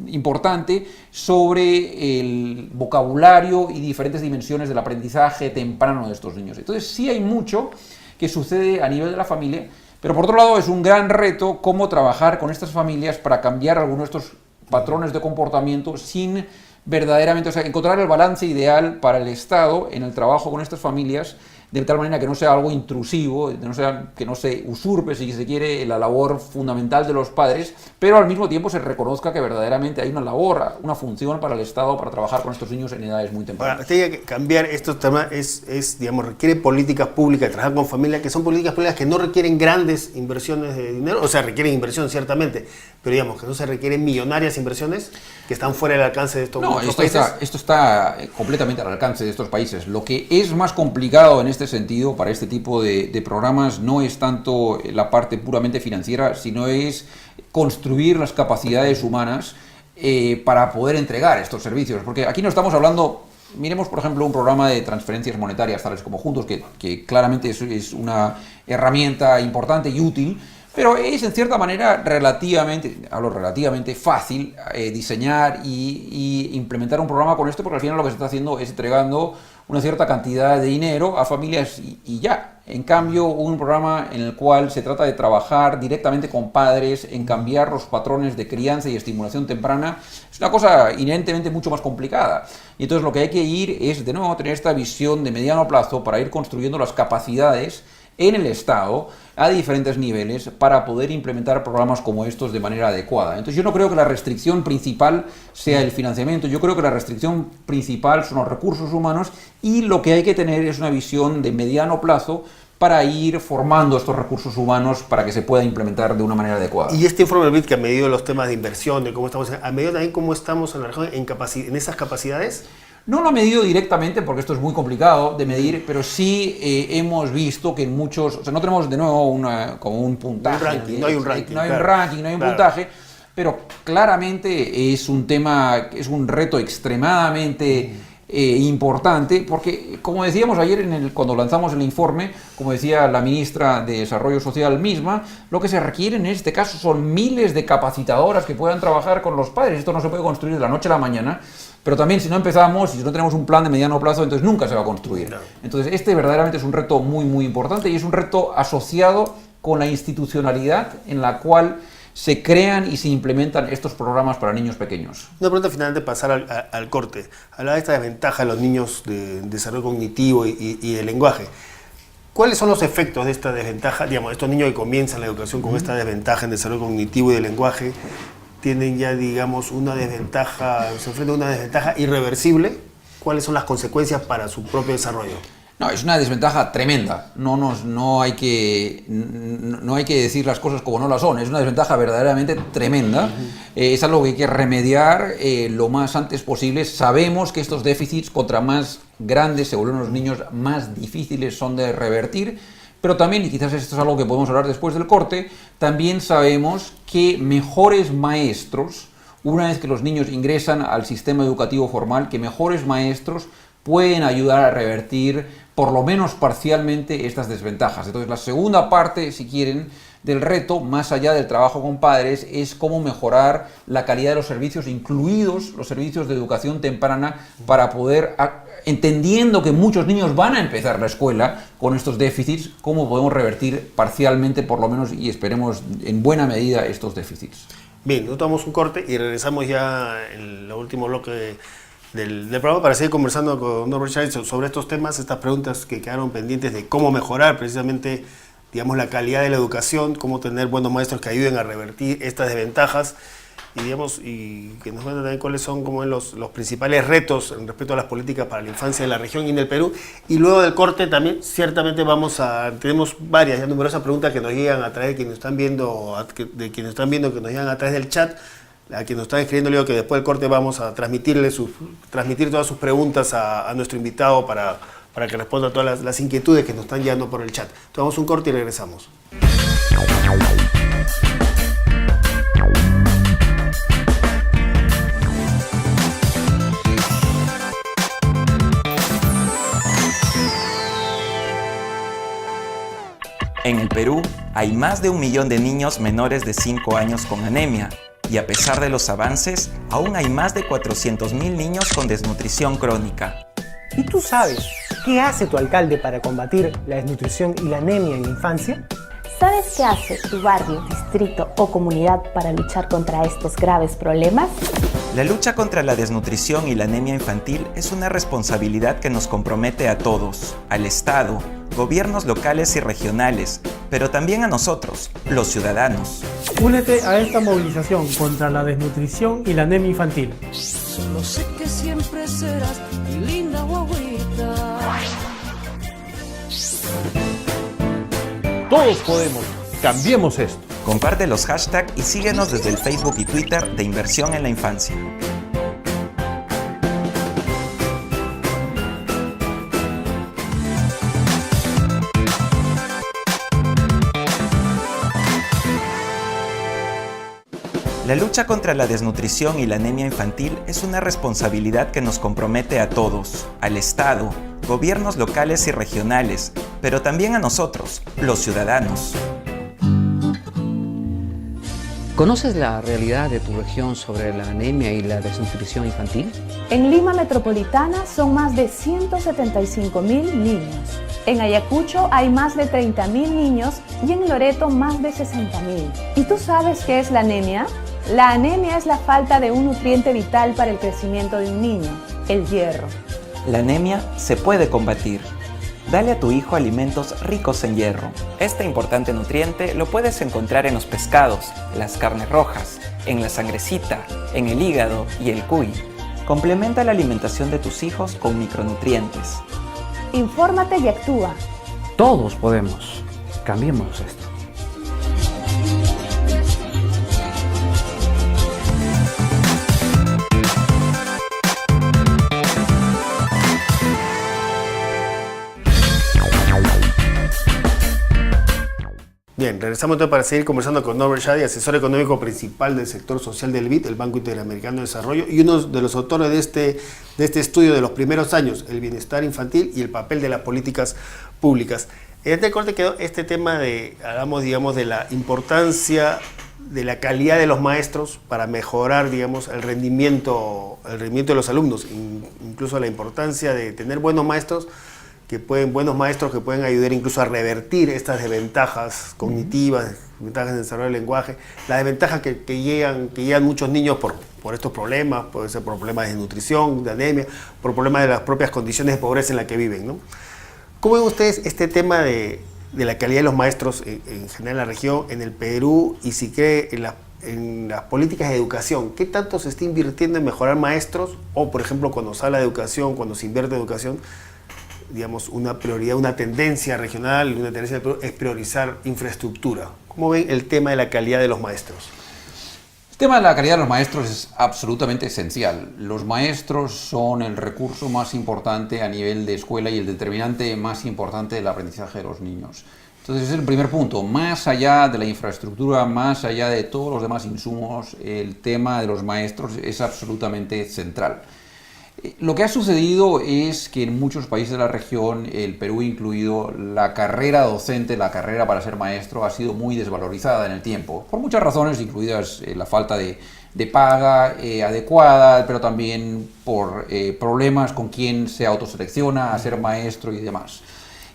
importante sobre el vocabulario y diferentes dimensiones del aprendizaje temprano de estos niños. Entonces sí hay mucho que sucede a nivel de la familia, pero por otro lado es un gran reto cómo trabajar con estas familias para cambiar algunos de estos patrones de comportamiento sin verdaderamente, o sea, encontrar el balance ideal para el Estado en el trabajo con estas familias, de tal manera que no sea algo intrusivo, que no se usurpe, si se quiere, la labor fundamental de los padres, pero al mismo tiempo se reconozca que verdaderamente hay una labor, una función para el Estado para trabajar con estos niños en edades muy tempranas. Ahora, tiene que cambiar estos temas, digamos, requiere políticas públicas, trabajar con familias, que son políticas públicas que no requieren grandes inversiones de dinero, o sea, requieren inversión ciertamente, pero digamos que no se requieren millonarias inversiones que están fuera del alcance de estos países. Esto está completamente al alcance de estos países. Lo que es más complicado en este sentido para este tipo de programas no es tanto la parte puramente financiera, sino es construir las capacidades humanas para poder entregar estos servicios. Porque aquí no estamos hablando, miremos por ejemplo un programa de transferencias monetarias tales como Juntos, que claramente es una herramienta importante y útil, pero es en cierta manera relativamente fácil diseñar y implementar un programa con esto, porque al final lo que se está haciendo es entregando una cierta cantidad de dinero a familias y ya. En cambio, un programa en el cual se trata de trabajar directamente con padres en cambiar los patrones de crianza y estimulación temprana es una cosa inherentemente mucho más complicada. Y entonces lo que hay que ir es, de nuevo, tener esta visión de mediano plazo para ir construyendo las capacidades en el Estado a diferentes niveles para poder implementar programas como estos de manera adecuada. Entonces yo no creo que la restricción principal sea el financiamiento, yo creo que la restricción principal son los recursos humanos, y lo que hay que tener es una visión de mediano plazo para ir formando estos recursos humanos para que se pueda implementar de una manera adecuada. Y este informe del BID que ha medido los temas de inversión, de cómo estamos, ¿ha medido también cómo estamos en la región en esas capacidades? No lo ha medido directamente porque esto es muy complicado de medir, pero sí hemos visto que en muchos, o sea, no tenemos de nuevo como un puntaje. No hay un ranking. No hay un ranking, no hay un puntaje, pero claramente es un tema, es un reto extremadamente importante, porque como decíamos ayer cuando lanzamos el informe, como decía la ministra de Desarrollo Social misma, lo que se requiere en este caso son miles de capacitadoras que puedan trabajar con los padres. Esto no se puede construir de la noche a la mañana, pero también si no empezamos y si no tenemos un plan de mediano plazo, entonces nunca se va a construir. No. Entonces este verdaderamente es un reto muy muy importante, y es un reto asociado con la institucionalidad en la cual se crean y se implementan estos programas para niños pequeños. Una pregunta final de pasar al corte. Hablaba de esta desventaja de los niños de desarrollo cognitivo y de lenguaje. ¿Cuáles son los efectos de esta desventaja? Digamos, estos niños que comienzan la educación con esta desventaja en desarrollo cognitivo y de lenguaje, tienen ya, digamos, una desventaja, se enfrentan a una desventaja irreversible. ¿Cuáles son las consecuencias para su propio desarrollo? No, es una desventaja tremenda. No hay que decir las cosas como no las son. Es una desventaja verdaderamente tremenda. Es algo que hay que remediar lo más antes posible. Sabemos que estos déficits, contra más grandes se vuelven los niños, más difíciles son de revertir. Pero también, y quizás esto es algo que podemos hablar después del corte, también sabemos que mejores maestros, una vez que los niños ingresan al sistema educativo formal, que mejores maestros pueden ayudar a revertir, por lo menos parcialmente, estas desventajas. Entonces, la segunda parte, si quieren, del reto, más allá del trabajo con padres, es cómo mejorar la calidad de los servicios, incluidos los servicios de educación temprana, para poder, entendiendo que muchos niños van a empezar la escuela con estos déficits, cómo podemos revertir parcialmente, por lo menos, y esperemos en buena medida, estos déficits. Bien, nos tomamos un corte y regresamos ya en el último bloque del programa para seguir conversando con Norbert Scheidt sobre estos temas, estas preguntas que quedaron pendientes de cómo mejorar precisamente, digamos, la calidad de la educación, cómo tener buenos maestros que ayuden a revertir estas desventajas y, digamos, y que nos cuenten también cuáles son como los principales retos en respecto a las políticas para la infancia en la región y en el Perú. Y luego del corte también ciertamente tenemos varias, ya numerosas preguntas que nos llegan a través de quienes están viendo, que nos llegan a través del chat. A quienes nos están escribiendo, le digo que después del corte vamos a transmitir todas sus preguntas a nuestro invitado para que responda a todas las inquietudes que nos están llegando por el chat. Tomamos un corte y regresamos. En el Perú hay más de 1 millón de niños menores de 5 años con anemia. Y a pesar de los avances, aún hay más de 400.000 niños con desnutrición crónica. ¿Y tú sabes qué hace tu alcalde para combatir la desnutrición y la anemia en la infancia? ¿Sabes qué hace tu barrio, distrito o comunidad para luchar contra estos graves problemas? La lucha contra la desnutrición y la anemia infantil es una responsabilidad que nos compromete a todos, al Estado, gobiernos locales y regionales, pero también a nosotros, los ciudadanos. Únete a esta movilización contra la desnutrición y la anemia infantil. Solo sé que siempre serás mi linda guaguita. Todos podemos. Cambiemos esto. Comparte los hashtags y síguenos desde el Facebook y Twitter de Inversión en la Infancia. La lucha contra la desnutrición y la anemia infantil es una responsabilidad que nos compromete a todos, al Estado, gobiernos locales y regionales, pero también a nosotros, los ciudadanos. ¿Conoces la realidad de tu región sobre la anemia y la desnutrición infantil? En Lima Metropolitana son más de 175.000 niños. En Ayacucho hay más de 30.000 niños y en Loreto más de 60.000. ¿Y tú sabes qué es la anemia? La anemia es la falta de un nutriente vital para el crecimiento de un niño, el hierro. La anemia se puede combatir. Dale a tu hijo alimentos ricos en hierro. Este importante nutriente lo puedes encontrar en los pescados, las carnes rojas, en la sangrecita, en el hígado y el cuy. Complementa la alimentación de tus hijos con micronutrientes. Infórmate y actúa. Todos podemos. Cambiemos esto. Bien, regresamos entonces para seguir conversando con Norbert Scheidt, asesor económico principal del sector social del BID, el Banco Interamericano de Desarrollo, y uno de los autores de este estudio de los primeros años, el bienestar infantil y el papel de las políticas públicas. En este corte quedó este tema de, digamos, de la importancia de la calidad de los maestros para mejorar, digamos, el rendimiento de los alumnos, incluso la importancia de tener buenos maestros que pueden ayudar incluso a revertir estas desventajas cognitivas, desventajas de desarrollo del lenguaje, las desventajas que llegan muchos niños por estos problemas, puede ser por problemas de desnutrición, de anemia, por problemas de las propias condiciones de pobreza en las que viven, ¿no? ¿Cómo ven ustedes este tema de la calidad de los maestros en general en la región, en el Perú, y si cree en las políticas de educación? ¿Qué tanto se está invirtiendo en mejorar maestros? O, por ejemplo, cuando se habla de educación, cuando se invierte en educación, digamos, una prioridad, una tendencia regional, una tendencia del Perú es priorizar infraestructura. ¿Cómo ven el tema de la calidad de los maestros? El tema de la calidad de los maestros es absolutamente esencial. Los maestros son el recurso más importante a nivel de escuela y el determinante más importante del aprendizaje de los niños. Entonces ese es el primer punto. Más allá de la infraestructura, más allá de todos los demás insumos, el tema de los maestros es absolutamente central. Lo que ha sucedido es que en muchos países de la región, el Perú incluido, la carrera docente, la carrera para ser maestro ha sido muy desvalorizada en el tiempo, por muchas razones, incluidas la falta de paga adecuada, pero también por problemas con quién se autoselecciona a ser maestro y demás.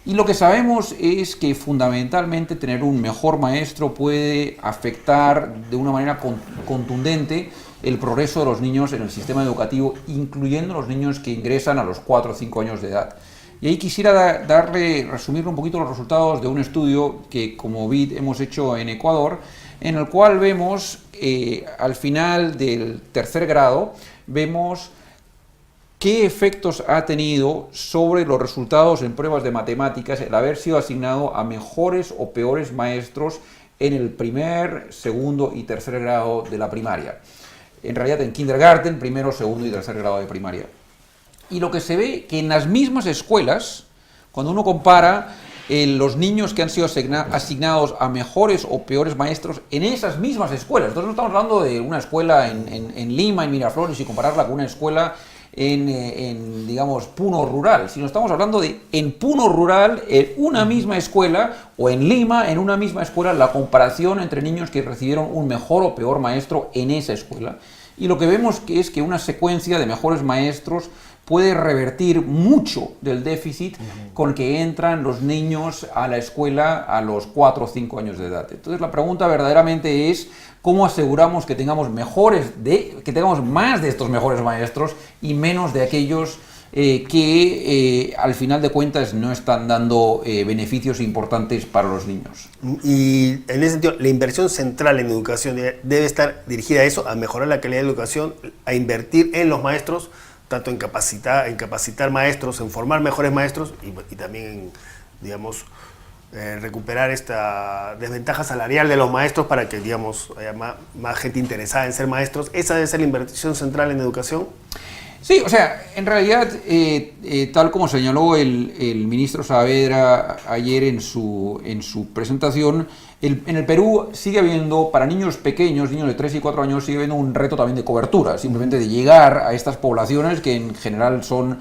Y lo que sabemos es que fundamentalmente tener un mejor maestro puede afectar de una manera contundente el progreso de los niños en el sistema educativo, incluyendo los niños que ingresan a los 4 o 5 años de edad. Y ahí quisiera resumir un poquito los resultados de un estudio que como BID hemos hecho en Ecuador, en el cual vemos al final del tercer grado, vemos qué efectos ha tenido sobre los resultados en pruebas de matemáticas el haber sido asignado a mejores o peores maestros en el primer, segundo y tercer grado de la primaria. En realidad en kindergarten, primero, segundo y tercer grado de primaria. Y lo que se ve que en las mismas escuelas, cuando uno compara los niños que han sido asignados a mejores o peores maestros en esas mismas escuelas, entonces no estamos hablando de una escuela en Lima, en Miraflores, y compararla con una escuela en digamos, Puno rural, sino estamos hablando de en Puno rural, en una misma escuela, o en Lima, en una misma escuela, la comparación entre niños que recibieron un mejor o peor maestro en esa escuela. Y lo que vemos es que una secuencia de mejores maestros puede revertir mucho del déficit con que entran los niños a la escuela a los 4 o 5 años de edad. Entonces la pregunta verdaderamente es cómo aseguramos que tengamos más de estos mejores maestros y menos de aquellos que al final de cuentas no están dando beneficios importantes para los niños. Y en ese sentido, la inversión central en educación debe estar dirigida a eso, a mejorar la calidad de educación, a invertir en los maestros, tanto en capacitar maestros, en formar mejores maestros y también en, digamos, recuperar esta desventaja salarial de los maestros para que, digamos, haya más gente interesada en ser maestros. ¿Esa debe ser la inversión central en educación? Sí, o sea, en realidad, tal como señaló el ministro Saavedra ayer en su presentación, en el Perú sigue habiendo, para niños pequeños, niños de 3 y 4 años, sigue habiendo un reto también de cobertura, simplemente de llegar a estas poblaciones que en general son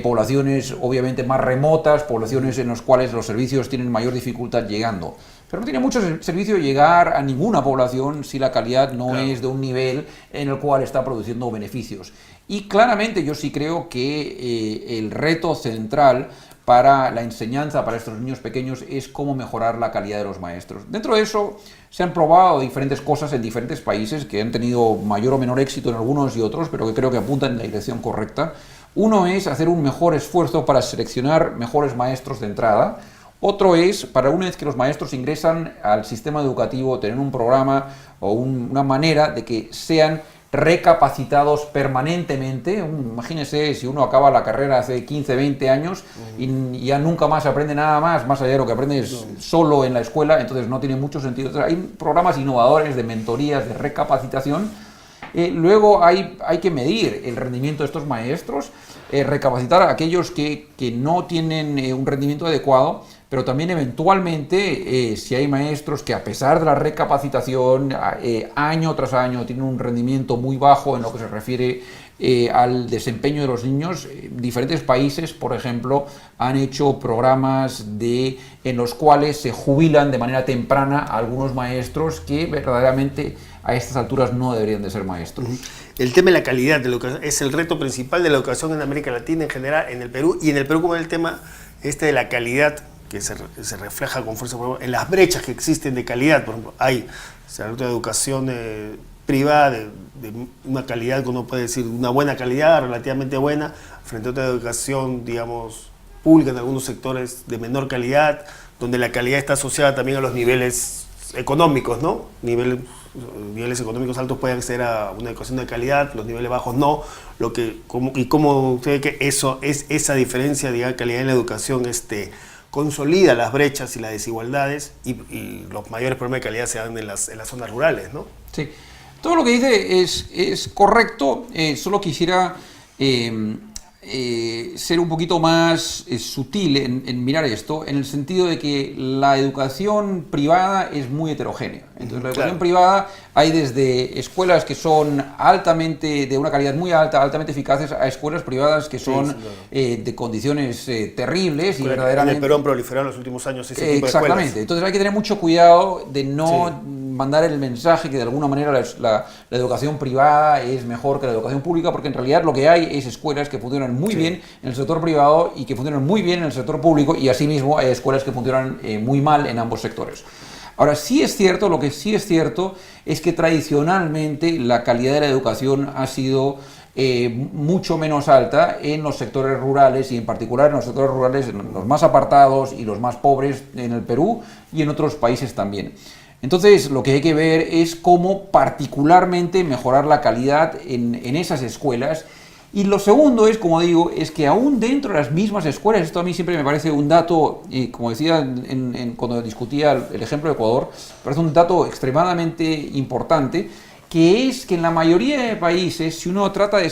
poblaciones obviamente más remotas, poblaciones en las cuales los servicios tienen mayor dificultad llegando. Pero no tiene mucho servicio llegar a ninguna población si la calidad no es de un nivel en el cual está produciendo beneficios. Y claramente yo sí creo que el reto central para la enseñanza para estos niños pequeños es cómo mejorar la calidad de los maestros. Dentro de eso se han probado diferentes cosas en diferentes países que han tenido mayor o menor éxito en algunos y otros, pero que creo que apuntan en la dirección correcta. Uno es hacer un mejor esfuerzo para seleccionar mejores maestros de entrada. Otro es, para una vez que los maestros ingresan al sistema educativo, tener un programa o una manera de que sean recapacitados permanentemente. Imagínense si uno acaba la carrera hace 15, 20 años y ya nunca más aprende nada más allá de lo que aprendes solo en la escuela, entonces no tiene mucho sentido. Entonces, hay programas innovadores de mentorías, de recapacitación. Luego hay que medir el rendimiento de estos maestros, recapacitar a aquellos que no tienen un rendimiento adecuado, pero también eventualmente si hay maestros que a pesar de la recapacitación año tras año tienen un rendimiento muy bajo en lo que se refiere al desempeño de los niños, diferentes países, por ejemplo, han hecho programas en los cuales se jubilan de manera temprana a algunos maestros que verdaderamente a estas alturas no deberían de ser maestros. El tema de la calidad de la educación es el reto principal de la educación en América Latina en general, en el Perú, y en el Perú como el tema de la calidad que se refleja con fuerza, por ejemplo, en las brechas que existen de calidad. Por ejemplo, hay de educación privada de una calidad que uno puede decir una buena calidad, relativamente buena, frente a otra educación, digamos, pública en algunos sectores de menor calidad, donde la calidad está asociada también a los niveles económicos, ¿no? Niveles económicos altos pueden acceder a una educación de calidad, los niveles bajos no. ¿Cómo usted ve que esa diferencia de calidad en la educación consolida las brechas y las desigualdades y los mayores problemas de calidad se dan en las zonas rurales, ¿no? Sí, todo lo que dice es correcto, solo quisiera ser un poquito más sutil en mirar esto, en el sentido de que la educación privada es muy heterogénea. Entonces, la educación privada hay desde escuelas que son de una calidad muy alta, altamente eficaces, a escuelas privadas que son de condiciones terribles y verdaderamente... En el Perú han proliferado en los últimos años ese tipo de escuelas. Exactamente. Entonces hay que tener mucho cuidado de no mandar el mensaje que de alguna manera la educación privada es mejor que la educación pública, porque en realidad lo que hay es escuelas que funcionan muy bien en el sector privado y que funcionan muy bien en el sector público, y asimismo hay escuelas que funcionan muy mal en ambos sectores. Ahora, lo que sí es cierto es que tradicionalmente la calidad de la educación ha sido mucho menos alta en los sectores rurales, y en particular en los sectores rurales, los más apartados y los más pobres en el Perú y en otros países también. Entonces, lo que hay que ver es cómo particularmente mejorar la calidad en esas escuelas. Y lo segundo es, como digo, es que aún dentro de las mismas escuelas, esto a mí siempre me parece un dato, como decía cuando discutía el ejemplo de Ecuador, parece un dato extremadamente importante, que es que en la mayoría de países, si uno trata de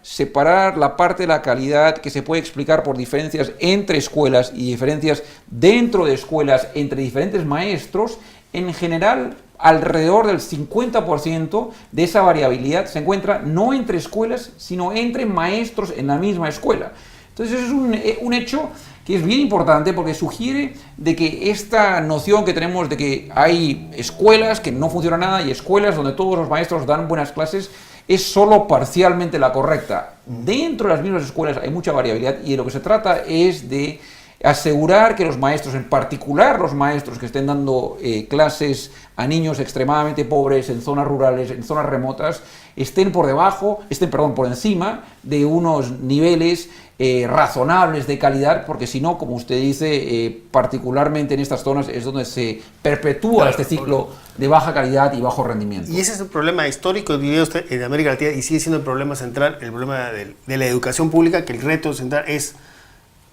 separar la parte de la calidad que se puede explicar por diferencias entre escuelas y diferencias dentro de escuelas entre diferentes maestros, en general alrededor del 50% de esa variabilidad se encuentra no entre escuelas, sino entre maestros en la misma escuela. Entonces eso es un hecho que es bien importante, porque sugiere de que esta noción que tenemos de que hay escuelas que no funcionan nada y escuelas donde todos los maestros dan buenas clases es solo parcialmente la correcta. Dentro de las mismas escuelas hay mucha variabilidad, y de lo que se trata es de asegurar que los maestros, en particular los maestros que estén dando clases a niños extremadamente pobres en zonas rurales, en zonas remotas, estén por encima de unos niveles razonables de calidad, porque si no, como usted dice, particularmente en estas zonas es donde se perpetúa este ciclo de baja calidad y bajo rendimiento. Y ese es el problema histórico, diría usted, en América Latina, y sigue siendo el problema central, el problema de la educación pública, que el reto central es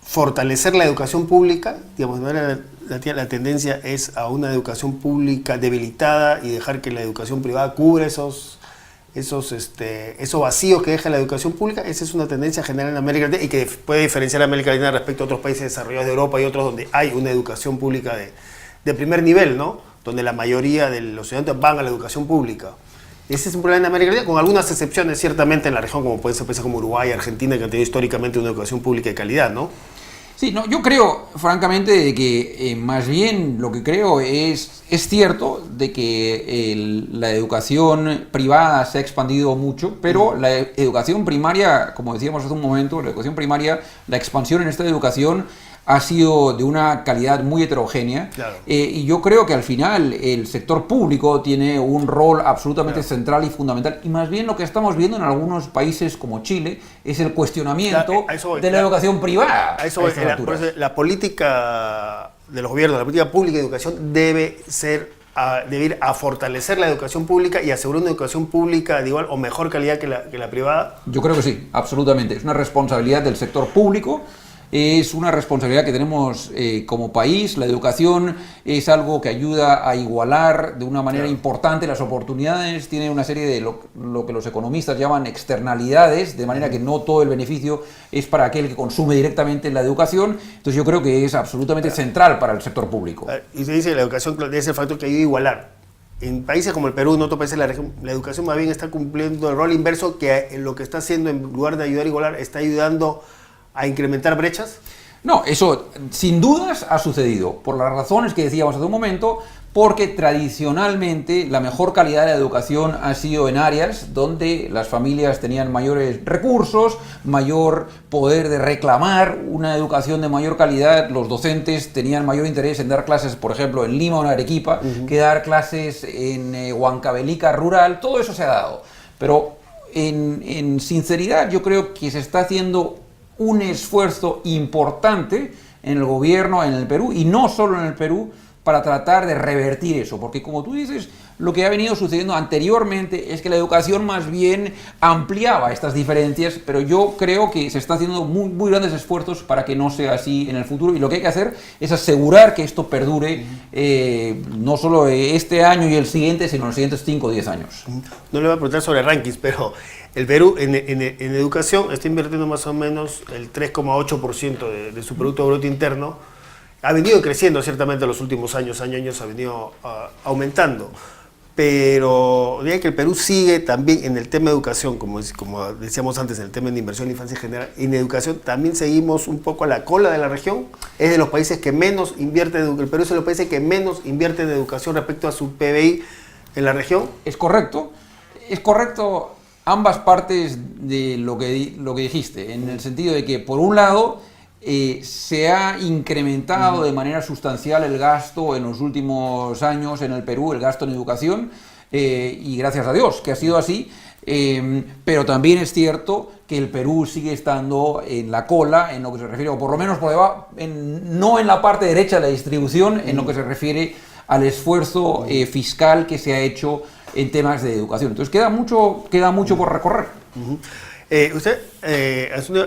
fortalecer la educación pública. Digamos, la tendencia es a una educación pública debilitada y dejar que la educación privada cubra esos vacíos que deja la educación pública. Esa es una tendencia general en América Latina y que puede diferenciar a América Latina respecto a otros países desarrollados de Europa y otros donde hay una educación pública de primer nivel, ¿no? Donde la mayoría de los estudiantes van a la educación pública. Ese es un problema en América Latina, con algunas excepciones ciertamente en la región, como pueden ser países como Uruguay, Argentina, que han tenido históricamente una educación pública de calidad, ¿no? Sí, no, yo creo, francamente, que más bien lo que creo es cierto de que la educación privada se ha expandido mucho, pero la educación primaria, como decíamos hace un momento, la educación primaria, la expansión en esta educación ha sido de una calidad muy heterogénea. Claro. Y yo creo que al final el sector público tiene un rol absolutamente central y fundamental, y más bien lo que estamos viendo en algunos países como Chile es el cuestionamiento de la educación privada. A eso voy. La política de los gobiernos, la política pública de educación debe ir a fortalecer la educación pública y asegurar una educación pública de igual o mejor calidad que la privada. Yo creo que sí, absolutamente. Es una responsabilidad del sector público. Es una responsabilidad que tenemos como país. La educación es algo que ayuda a igualar de una manera importante las oportunidades. Tiene una serie de lo que los economistas llaman externalidades, de manera que no todo el beneficio es para aquel que consume directamente la educación. Entonces yo creo que es absolutamente central para el sector público. Y se dice que la educación debe ser el factor que ayuda a igualar. En países como el Perú, en otros países de la región, la educación más bien está cumpliendo el rol inverso, que lo que está haciendo, en lugar de ayudar a igualar, está ayudando a incrementar brechas. No, eso sin dudas ha sucedido, por las razones que decíamos hace un momento, porque tradicionalmente la mejor calidad de la educación ha sido en áreas donde las familias tenían mayores recursos, mayor poder de reclamar una educación de mayor calidad. Los docentes tenían mayor interés en dar clases, por ejemplo, en Lima o en Arequipa, que dar clases en Huancavelica rural. Todo eso se ha dado. Pero en sinceridad yo creo que se está haciendo un esfuerzo importante en el gobierno, en el Perú, y no solo en el Perú, para tratar de revertir eso, porque como tú dices, lo que ha venido sucediendo anteriormente es que la educación más bien ampliaba estas diferencias, pero yo creo que se está haciendo muy grandes esfuerzos para que no sea así en el futuro, y lo que hay que hacer es asegurar que esto perdure no solo este año y el siguiente, sino los siguientes 5 o 10 años. No le voy a preguntar sobre rankings, pero el Perú en educación está invirtiendo más o menos el 3,8% de su Producto Bruto Interno. Ha venido creciendo ciertamente en los últimos años, año a año ha venido aumentando, pero diría que el Perú sigue también en el tema de educación, como decíamos antes, en el tema de inversión en infancia en general, en educación también seguimos un poco a la cola de la región. Es de los países que menos invierte, el Perú es de los países que menos invierte en educación respecto a su PBI en la región. Es correcto ambas partes de lo que dijiste, en el sentido de que por un lado se ha incrementado de manera sustancial el gasto en los últimos años en el Perú, el gasto en educación, y gracias a Dios que ha sido así, pero también es cierto que el Perú sigue estando en la cola en lo que se refiere, o por lo menos por debajo, no en la parte derecha de la distribución, en lo que se refiere al esfuerzo fiscal que se ha hecho en temas de educación. Entonces queda mucho por recorrer. Usted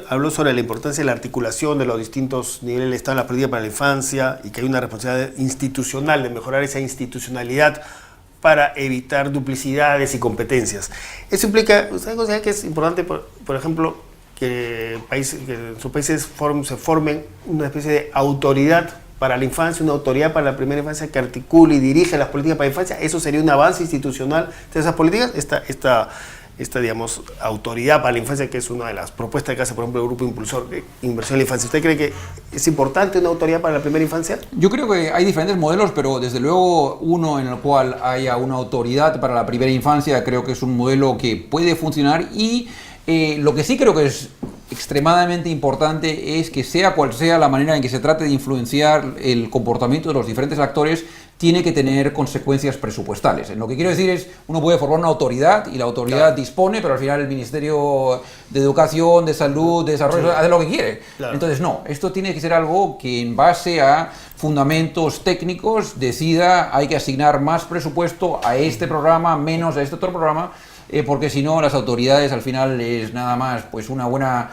habló sobre la importancia de la articulación de los distintos niveles del Estado en la política para la infancia y que hay una responsabilidad institucional de mejorar esa institucionalidad para evitar duplicidades y competencias. Eso implica, ¿usted considera que es importante, por ejemplo, que en sus países se formen una especie de autoridad para la infancia, una autoridad para la primera infancia que articule y dirige las políticas para la infancia? ¿Eso sería un avance institucional de esas políticas? Esta, digamos, autoridad para la infancia, que es una de las propuestas que hace, por ejemplo, el Grupo Impulsor de Inversión en la Infancia. ¿Usted cree que es importante una autoridad para la primera infancia? Yo creo que hay diferentes modelos, pero desde luego uno en el cual haya una autoridad para la primera infancia creo que es un modelo que puede funcionar, y lo que sí creo que es extremadamente importante es que sea cual sea la manera en que se trate de influenciar el comportamiento de los diferentes actores, tiene que tener consecuencias presupuestales. Lo que quiero decir es, uno puede formar una autoridad y la autoridad dispone, pero al final el Ministerio de Educación, de Salud, de Desarrollo, hace lo que quiere. Claro. Entonces no, esto tiene que ser algo que en base a fundamentos técnicos decida, hay que asignar más presupuesto a este programa, menos a este otro programa, porque si no las autoridades al final es nada más pues una buena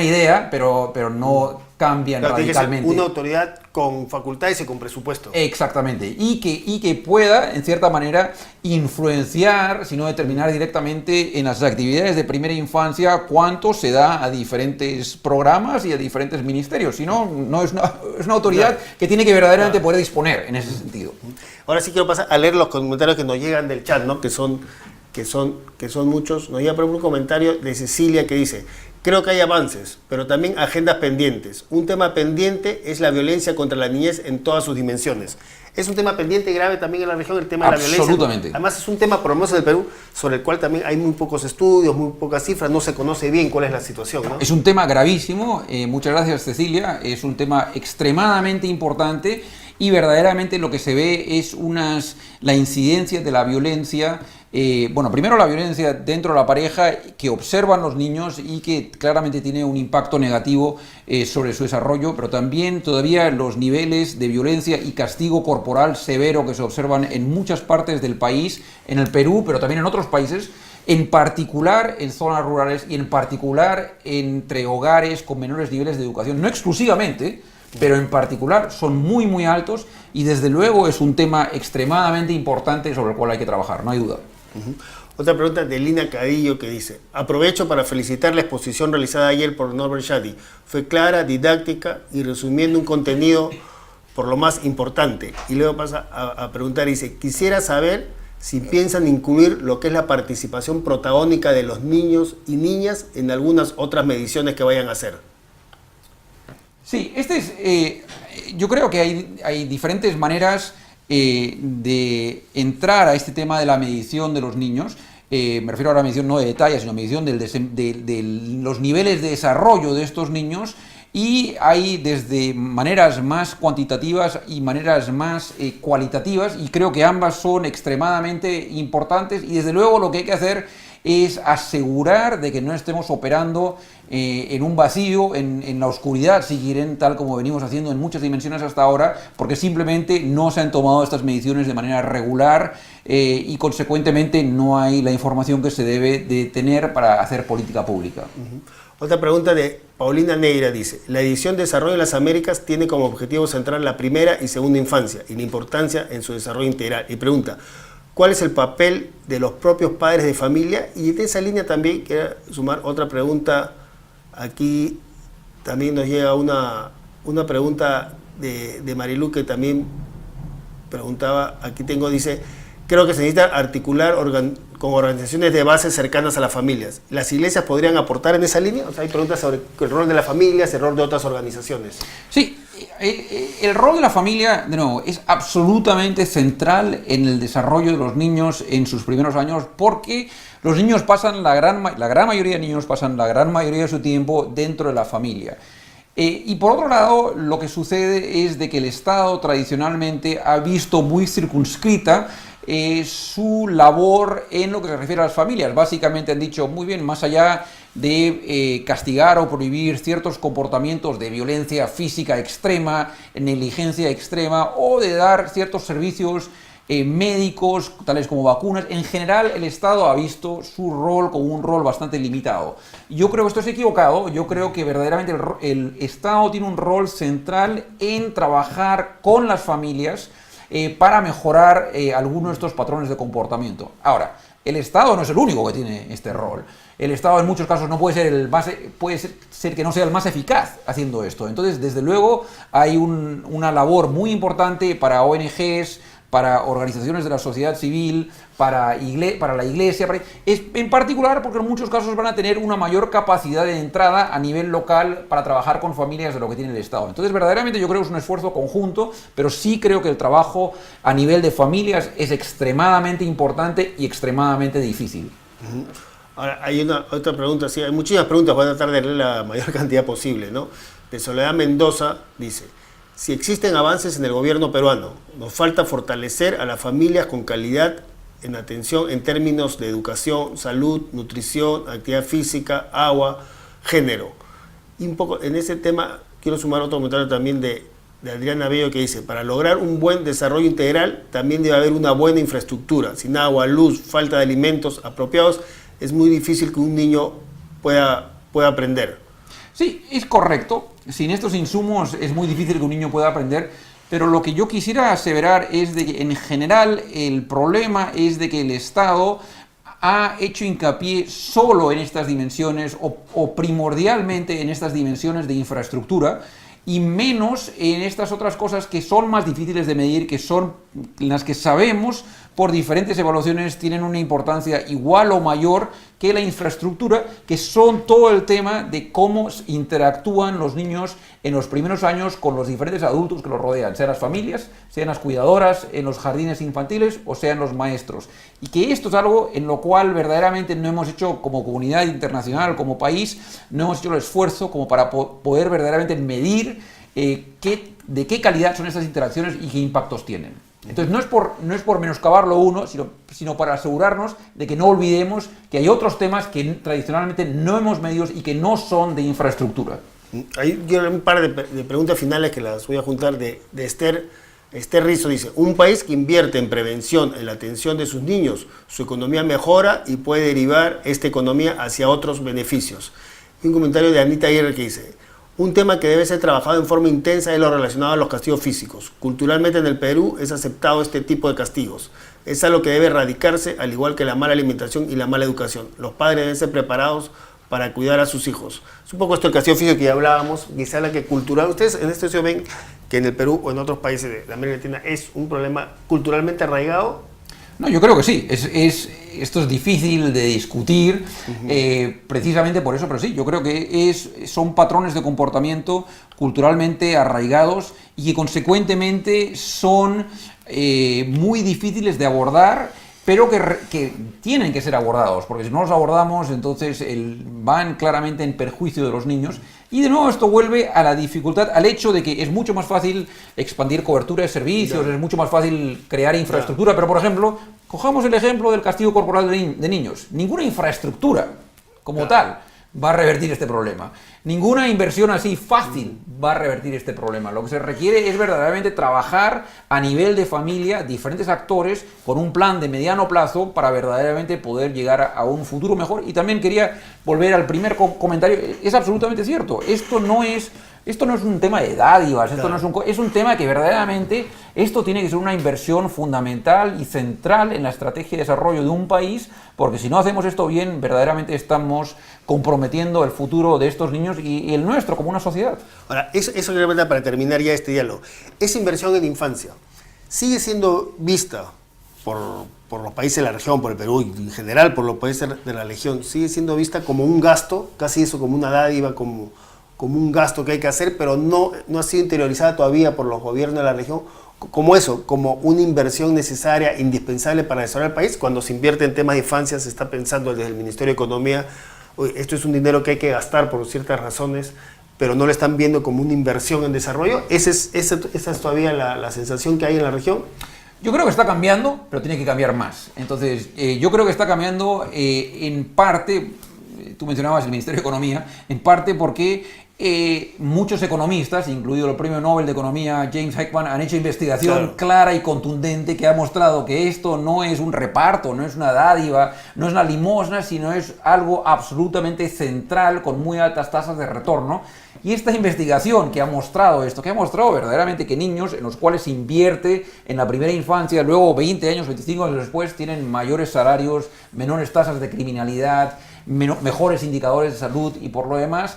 idea, pero no cambian radicalmente. Una autoridad con facultades y con presupuesto. Exactamente, y que pueda, en cierta manera, influenciar, si no determinar directamente en las actividades de primera infancia cuánto se da a diferentes programas y a diferentes ministerios. Si no, es una autoridad que tiene que verdaderamente poder disponer en ese sentido. Ahora sí quiero pasar a leer los comentarios que nos llegan del chat, ¿no? que son muchos. Nos llega por ejemplo un comentario de Cecilia que dice: creo que hay avances, pero también agendas pendientes. Un tema pendiente es la violencia contra la niñez en todas sus dimensiones. Es un tema pendiente y grave también en la región, el tema de la violencia. Absolutamente. Además es un tema, por lo menos en el Perú, sobre el cual también hay muy pocos estudios, muy pocas cifras, no se conoce bien cuál es la situación, ¿no? Es un tema gravísimo, muchas gracias Cecilia, es un tema extremadamente importante, y verdaderamente lo que se ve es la incidencia de la violencia. Primero la violencia dentro de la pareja que observan los niños y que claramente tiene un impacto negativo sobre su desarrollo, pero también todavía los niveles de violencia y castigo corporal severo que se observan en muchas partes del país, en el Perú, pero también en otros países, en particular en zonas rurales y en particular entre hogares con menores niveles de educación, no exclusivamente, pero en particular son muy altos, y desde luego es un tema extremadamente importante sobre el cual hay que trabajar, no hay duda. Otra pregunta de Lina Cadillo que dice: aprovecho para felicitar la exposición realizada ayer por Norbert Shadi. Fue clara, didáctica y resumiendo un contenido por lo más importante. Y luego pasa a preguntar, dice: quisiera saber si piensan incluir lo que es la participación protagónica de los niños y niñas en algunas otras mediciones que vayan a hacer. Sí, yo creo que hay diferentes maneras de entrar a este tema de la medición de los niños. Me refiero a la medición no de detalle, sino medición de los niveles de desarrollo de estos niños, y hay desde maneras más cuantitativas y maneras más cualitativas, y creo que ambas son extremadamente importantes, y desde luego lo que hay que hacer es asegurar de que no estemos operando en un vacío, en la oscuridad, si quieren, tal como venimos haciendo en muchas dimensiones hasta ahora, porque simplemente no se han tomado estas mediciones de manera regular y consecuentemente no hay la información que se debe de tener para hacer política pública. Otra pregunta de Paulina Neira dice: la edición Desarrollo de las Américas tiene como objetivo central la primera y segunda infancia y la importancia en su desarrollo integral. Y pregunta: ¿cuál es el papel de los propios padres de familia? Y en esa línea también quiero sumar otra pregunta. Aquí también nos llega una pregunta de Marilu, que también preguntaba, aquí tengo, dice: creo que se necesita articular con organizaciones de base cercanas a las familias. ¿Las iglesias podrían aportar en esa línea? O sea, hay preguntas sobre el rol de las familias, el rol de otras organizaciones. Sí, el rol de la familia, de nuevo, es absolutamente central en el desarrollo de los niños en sus primeros años, porque los niños pasan, la gran mayoría de niños pasan la gran mayoría de su tiempo dentro de la familia. Y por otro lado, lo que sucede es de que el Estado tradicionalmente ha visto muy circunscrita su labor en lo que se refiere a las familias. Básicamente han dicho, muy bien, más allá de castigar o prohibir ciertos comportamientos de violencia física extrema, negligencia extrema, o de dar ciertos servicios médicos, tales como vacunas, en general el Estado ha visto su rol como un rol bastante limitado. Yo creo que esto es equivocado. Yo creo que verdaderamente el Estado tiene un rol central en trabajar con las familias para mejorar algunos de estos patrones de comportamiento. Ahora, el Estado no es el único que tiene este rol. El Estado en muchos casos no puede ser ser que no sea el más eficaz haciendo esto. Entonces, desde luego, hay una labor muy importante para ONGs, para organizaciones de la sociedad civil, para la iglesia, en particular porque en muchos casos van a tener una mayor capacidad de entrada a nivel local para trabajar con familias de lo que tiene el Estado. Entonces, verdaderamente yo creo que es un esfuerzo conjunto, pero sí creo que el trabajo a nivel de familias es extremadamente importante y extremadamente difícil. Ahora, hay otra pregunta, sí, hay muchísimas preguntas, voy a tratar de leer la mayor cantidad posible, ¿no? De Soledad Mendoza dice: si existen avances en el gobierno peruano, nos falta fortalecer a las familias con calidad en atención en términos de educación, salud, nutrición, actividad física, agua, género. Y un poco en ese tema quiero sumar otro comentario también de Adriana Bello, que dice: para lograr un buen desarrollo integral también debe haber una buena infraestructura. Sin agua, luz, falta de alimentos apropiados, es muy difícil que un niño pueda aprender. Sí, es correcto. Sin estos insumos es muy difícil que un niño pueda aprender, pero lo que yo quisiera aseverar es de que en general el problema es de que el Estado ha hecho hincapié solo en estas dimensiones o primordialmente en estas dimensiones de infraestructura y menos en estas otras cosas que son más difíciles de medir, que son las que sabemos por diferentes evaluaciones tienen una importancia igual o mayor que la infraestructura, que son todo el tema de cómo interactúan los niños en los primeros años con los diferentes adultos que los rodean, sean las familias, sean las cuidadoras, en los jardines infantiles o sean los maestros. Y que esto es algo en lo cual verdaderamente no hemos hecho como comunidad internacional, como país, no hemos hecho el esfuerzo como para poder verdaderamente medir de qué calidad son estas interacciones y qué impactos tienen. Entonces no es por menoscabar lo uno, sino para asegurarnos de que no olvidemos que hay otros temas que tradicionalmente no hemos medido y que no son de infraestructura. Hay un par de preguntas finales que las voy a juntar de Esther. Esther Rizzo dice: un país que invierte en prevención, en la atención de sus niños, su economía mejora y puede derivar esta economía hacia otros beneficios. Y un comentario de Anita Aguirre que dice: un tema que debe ser trabajado en forma intensa es lo relacionado a los castigos físicos. Culturalmente en el Perú es aceptado este tipo de castigos. Es algo que debe erradicarse, al igual que la mala alimentación y la mala educación. Los padres deben ser preparados para cuidar a sus hijos. Es un poco esto el castigo físico que ya hablábamos, quizá la que cultural. Ustedes en este sitio ven que en el Perú o en otros países de América Latina es un problema culturalmente arraigado. No, yo creo que sí. Esto es difícil de discutir, precisamente por eso, pero sí, yo creo que son patrones de comportamiento culturalmente arraigados y que consecuentemente son muy difíciles de abordar, pero que tienen que ser abordados, porque si no los abordamos, entonces van claramente en perjuicio de los niños. Y de nuevo esto vuelve a la dificultad, al hecho de que es mucho más fácil expandir cobertura de servicios, es mucho más fácil crear infraestructura, pero por ejemplo, cojamos el ejemplo del castigo corporal de niños. Ninguna infraestructura como tal va a revertir este problema. Ninguna inversión así fácil va a revertir este problema. Lo que se requiere es verdaderamente trabajar a nivel de familia, diferentes actores, con un plan de mediano plazo para verdaderamente poder llegar a un futuro mejor. Y también quería volver al primer comentario. Es absolutamente cierto. Esto no es un tema de dádivas, esto no es un tema que verdaderamente esto tiene que ser una inversión fundamental y central en la estrategia de desarrollo de un país, porque si no hacemos esto bien, verdaderamente estamos comprometiendo el futuro de estos niños y el nuestro como una sociedad. Ahora, eso realmente para terminar ya este diálogo. Esa inversión en infancia sigue siendo vista por los países de la región, por el Perú y en general por los países de la región, sigue siendo vista como un gasto, casi eso, como una dádiva, como un gasto que hay que hacer, pero no ha sido interiorizada todavía por los gobiernos de la región como eso, como una inversión necesaria, indispensable para desarrollar el país. Cuando se invierte en temas de infancia se está pensando desde el Ministerio de Economía, esto es un dinero que hay que gastar por ciertas razones, pero no lo están viendo como una inversión en desarrollo. Esa es todavía la sensación que hay en la región. Yo creo que está cambiando, pero tiene que cambiar más. Entonces, yo creo que está cambiando en parte, tú mencionabas el Ministerio de Economía, en parte porque muchos economistas, incluido el Premio Nobel de Economía James Heckman, han hecho investigación clara y contundente que ha mostrado que esto no es un reparto, no es una dádiva, no es una limosna, sino es algo absolutamente central con muy altas tasas de retorno. Y esta investigación que ha mostrado esto, que ha mostrado verdaderamente que niños en los cuales se invierte en la primera infancia, luego 20 años, 25 años después, tienen mayores salarios, menores tasas de criminalidad, mejores indicadores de salud y por lo demás,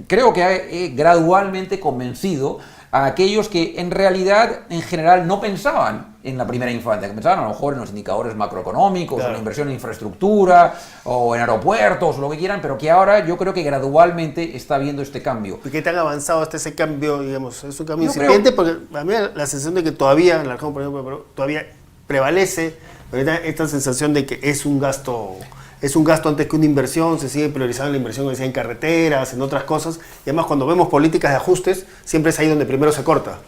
creo que ha gradualmente convencido a aquellos que en realidad, en general, no pensaban en la primera infancia, que pensaban a lo mejor en los indicadores macroeconómicos, o en la inversión en infraestructura, o en aeropuertos, o lo que quieran, pero que ahora yo creo que gradualmente está habiendo este cambio. ¿Por qué tan avanzado está ese cambio, digamos? Es un cambio incipiente, porque a mí la sensación de que todavía, en la región, por ejemplo, todavía prevalece esta sensación de que es un gasto antes que una inversión, se sigue priorizando la inversión en carreteras, en otras cosas, y además cuando vemos políticas de ajustes, siempre es ahí donde primero se corta.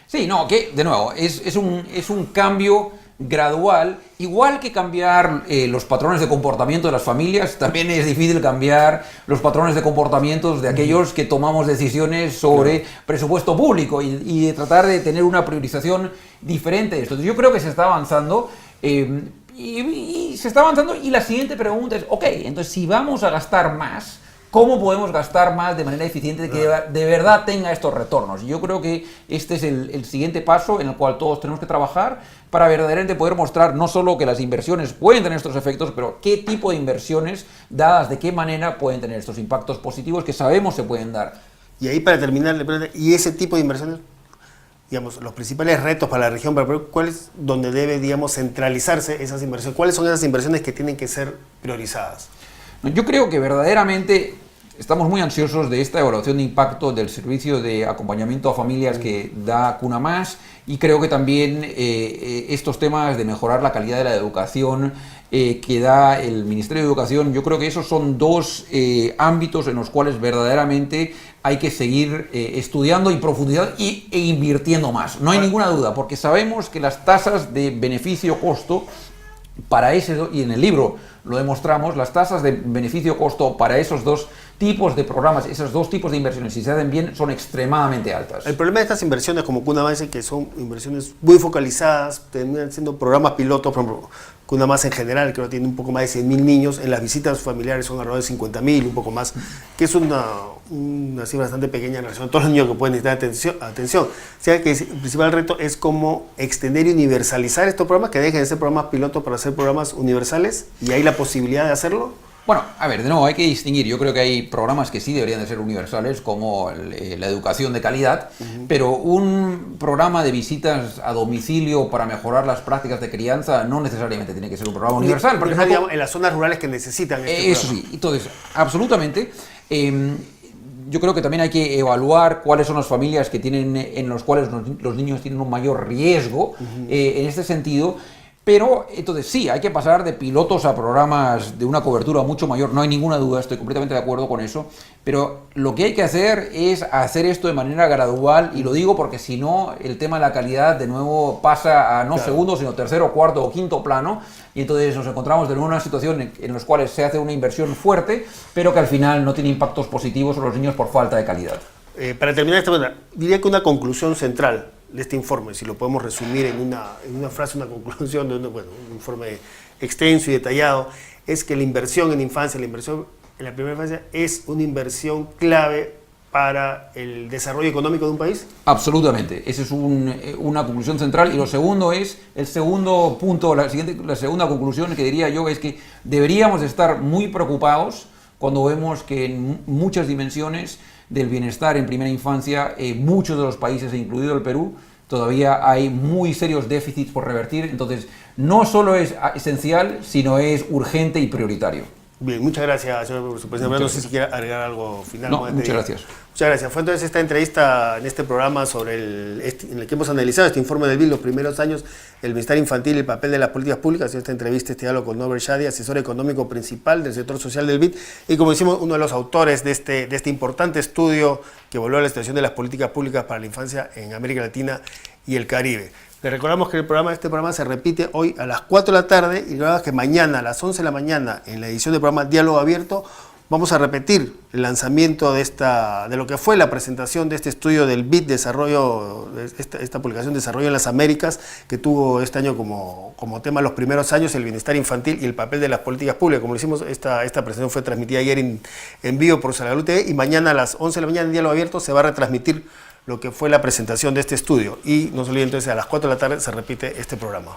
Sí, no, que de nuevo, es un cambio gradual, igual que cambiar los patrones de comportamiento de las familias, también es difícil cambiar los patrones de comportamientos de aquellos que tomamos decisiones sobre presupuesto público y de tratar de tener una priorización diferente de esto. Entonces, yo creo que se está avanzando. Y se está avanzando y la siguiente pregunta es, ok, entonces si vamos a gastar más, ¿cómo podemos gastar más de manera eficiente que de verdad tenga estos retornos? Yo creo que este es el siguiente paso en el cual todos tenemos que trabajar para verdaderamente poder mostrar no solo que las inversiones pueden tener estos efectos, pero qué tipo de inversiones, dadas de qué manera, pueden tener estos impactos positivos que sabemos se pueden dar. Y ahí para terminar, ¿y ese tipo de inversiones? Digamos, los principales retos para la región, ¿cuál es donde debe, digamos, centralizarse esas inversiones? ¿Cuáles son esas inversiones que tienen que ser priorizadas? Yo creo que verdaderamente estamos muy ansiosos de esta evaluación de impacto del servicio de acompañamiento a familias que da Cuna Más, y creo que también estos temas de mejorar la calidad de la educación que da el Ministerio de Educación, yo creo que esos son dos ámbitos en los cuales verdaderamente hay que seguir estudiando y profundizando e invirtiendo más. No hay ninguna duda, porque sabemos que las tasas de beneficio-costo para y en el libro lo demostramos, las tasas de beneficio-costo para esos dos tipos de programas, esos dos tipos de inversiones, si se hacen bien, son extremadamente altas. El problema de estas inversiones como Cuna Más es que son inversiones muy focalizadas, terminan siendo programas pilotos, por ejemplo, Cuna Más en general, creo que tiene un poco más de 100.000 niños, en las visitas familiares son alrededor de 50.000, un poco más, que es una cifra bastante pequeña en relación a todos los niños que pueden necesitar atención. O sea que el principal reto es cómo extender y universalizar estos programas, que dejen de ser programas pilotos para ser programas universales, y hay la posibilidad de hacerlo. Bueno, a ver, de nuevo, hay que distinguir. Yo creo que hay programas que sí deberían de ser universales, como la educación de calidad, pero un programa de visitas a domicilio para mejorar las prácticas de crianza no necesariamente tiene que ser un programa universal. Porque digamos, en las zonas rurales que necesitan este eso programa. Sí, entonces, absolutamente. Yo creo que también hay que evaluar cuáles son las familias que tienen, en los cuales los niños tienen un mayor riesgo en este sentido. Pero entonces sí, hay que pasar de pilotos a programas de una cobertura mucho mayor, no hay ninguna duda, estoy completamente de acuerdo con eso, pero lo que hay que hacer es hacer esto de manera gradual, y lo digo porque si no, el tema de la calidad de nuevo pasa a no segundo, sino tercero, cuarto o quinto plano, y entonces nos encontramos de nuevo en una situación en la cual se hace una inversión fuerte, pero que al final no tiene impactos positivos sobre los niños por falta de calidad. Para terminar esta manera, diría que una conclusión central de este informe, si lo podemos resumir en una frase, una conclusión de un informe extenso y detallado, es que la inversión en infancia, la inversión en la primera infancia es una inversión clave para el desarrollo económico de un país. Absolutamente, esa es una conclusión central. Y lo segundo es, el segundo punto, la segunda conclusión que diría yo es que deberíamos estar muy preocupados cuando vemos que en muchas dimensiones del bienestar en primera infancia, muchos de los países, incluido el Perú, todavía hay muy serios déficits por revertir. Entonces, no solo es esencial, sino es urgente y prioritario. Bien, muchas gracias, señor, por su presencia. No sé si quiere agregar algo final. No, muchas gracias. Muchas gracias. Fue entonces esta entrevista en este programa en el que hemos analizado este informe del BID, los primeros años, el bienestar infantil y el papel de las políticas públicas. En esta entrevista, este diálogo con Norbert Shadi, asesor económico principal del sector social del BID, y como decimos, uno de los autores de este importante estudio que evaluó la situación de las políticas públicas para la infancia en América Latina y el Caribe. Les recordamos que este programa se repite hoy a las 4 de la tarde, y recordamos que mañana a las 11 de la mañana, en la edición del programa Diálogo Abierto, vamos a repetir el lanzamiento de lo que fue la presentación de este estudio del BID Desarrollo, esta publicación Desarrollo en las Américas, que tuvo este año como tema los primeros años, el bienestar infantil y el papel de las políticas públicas. Como lo hicimos, esta presentación fue transmitida ayer en vivo por Salud TV, y mañana a las 11 de la mañana en Diálogo Abierto se va a retransmitir lo que fue la presentación de este estudio. Y no se olviden, entonces, a las 4 de la tarde se repite este programa.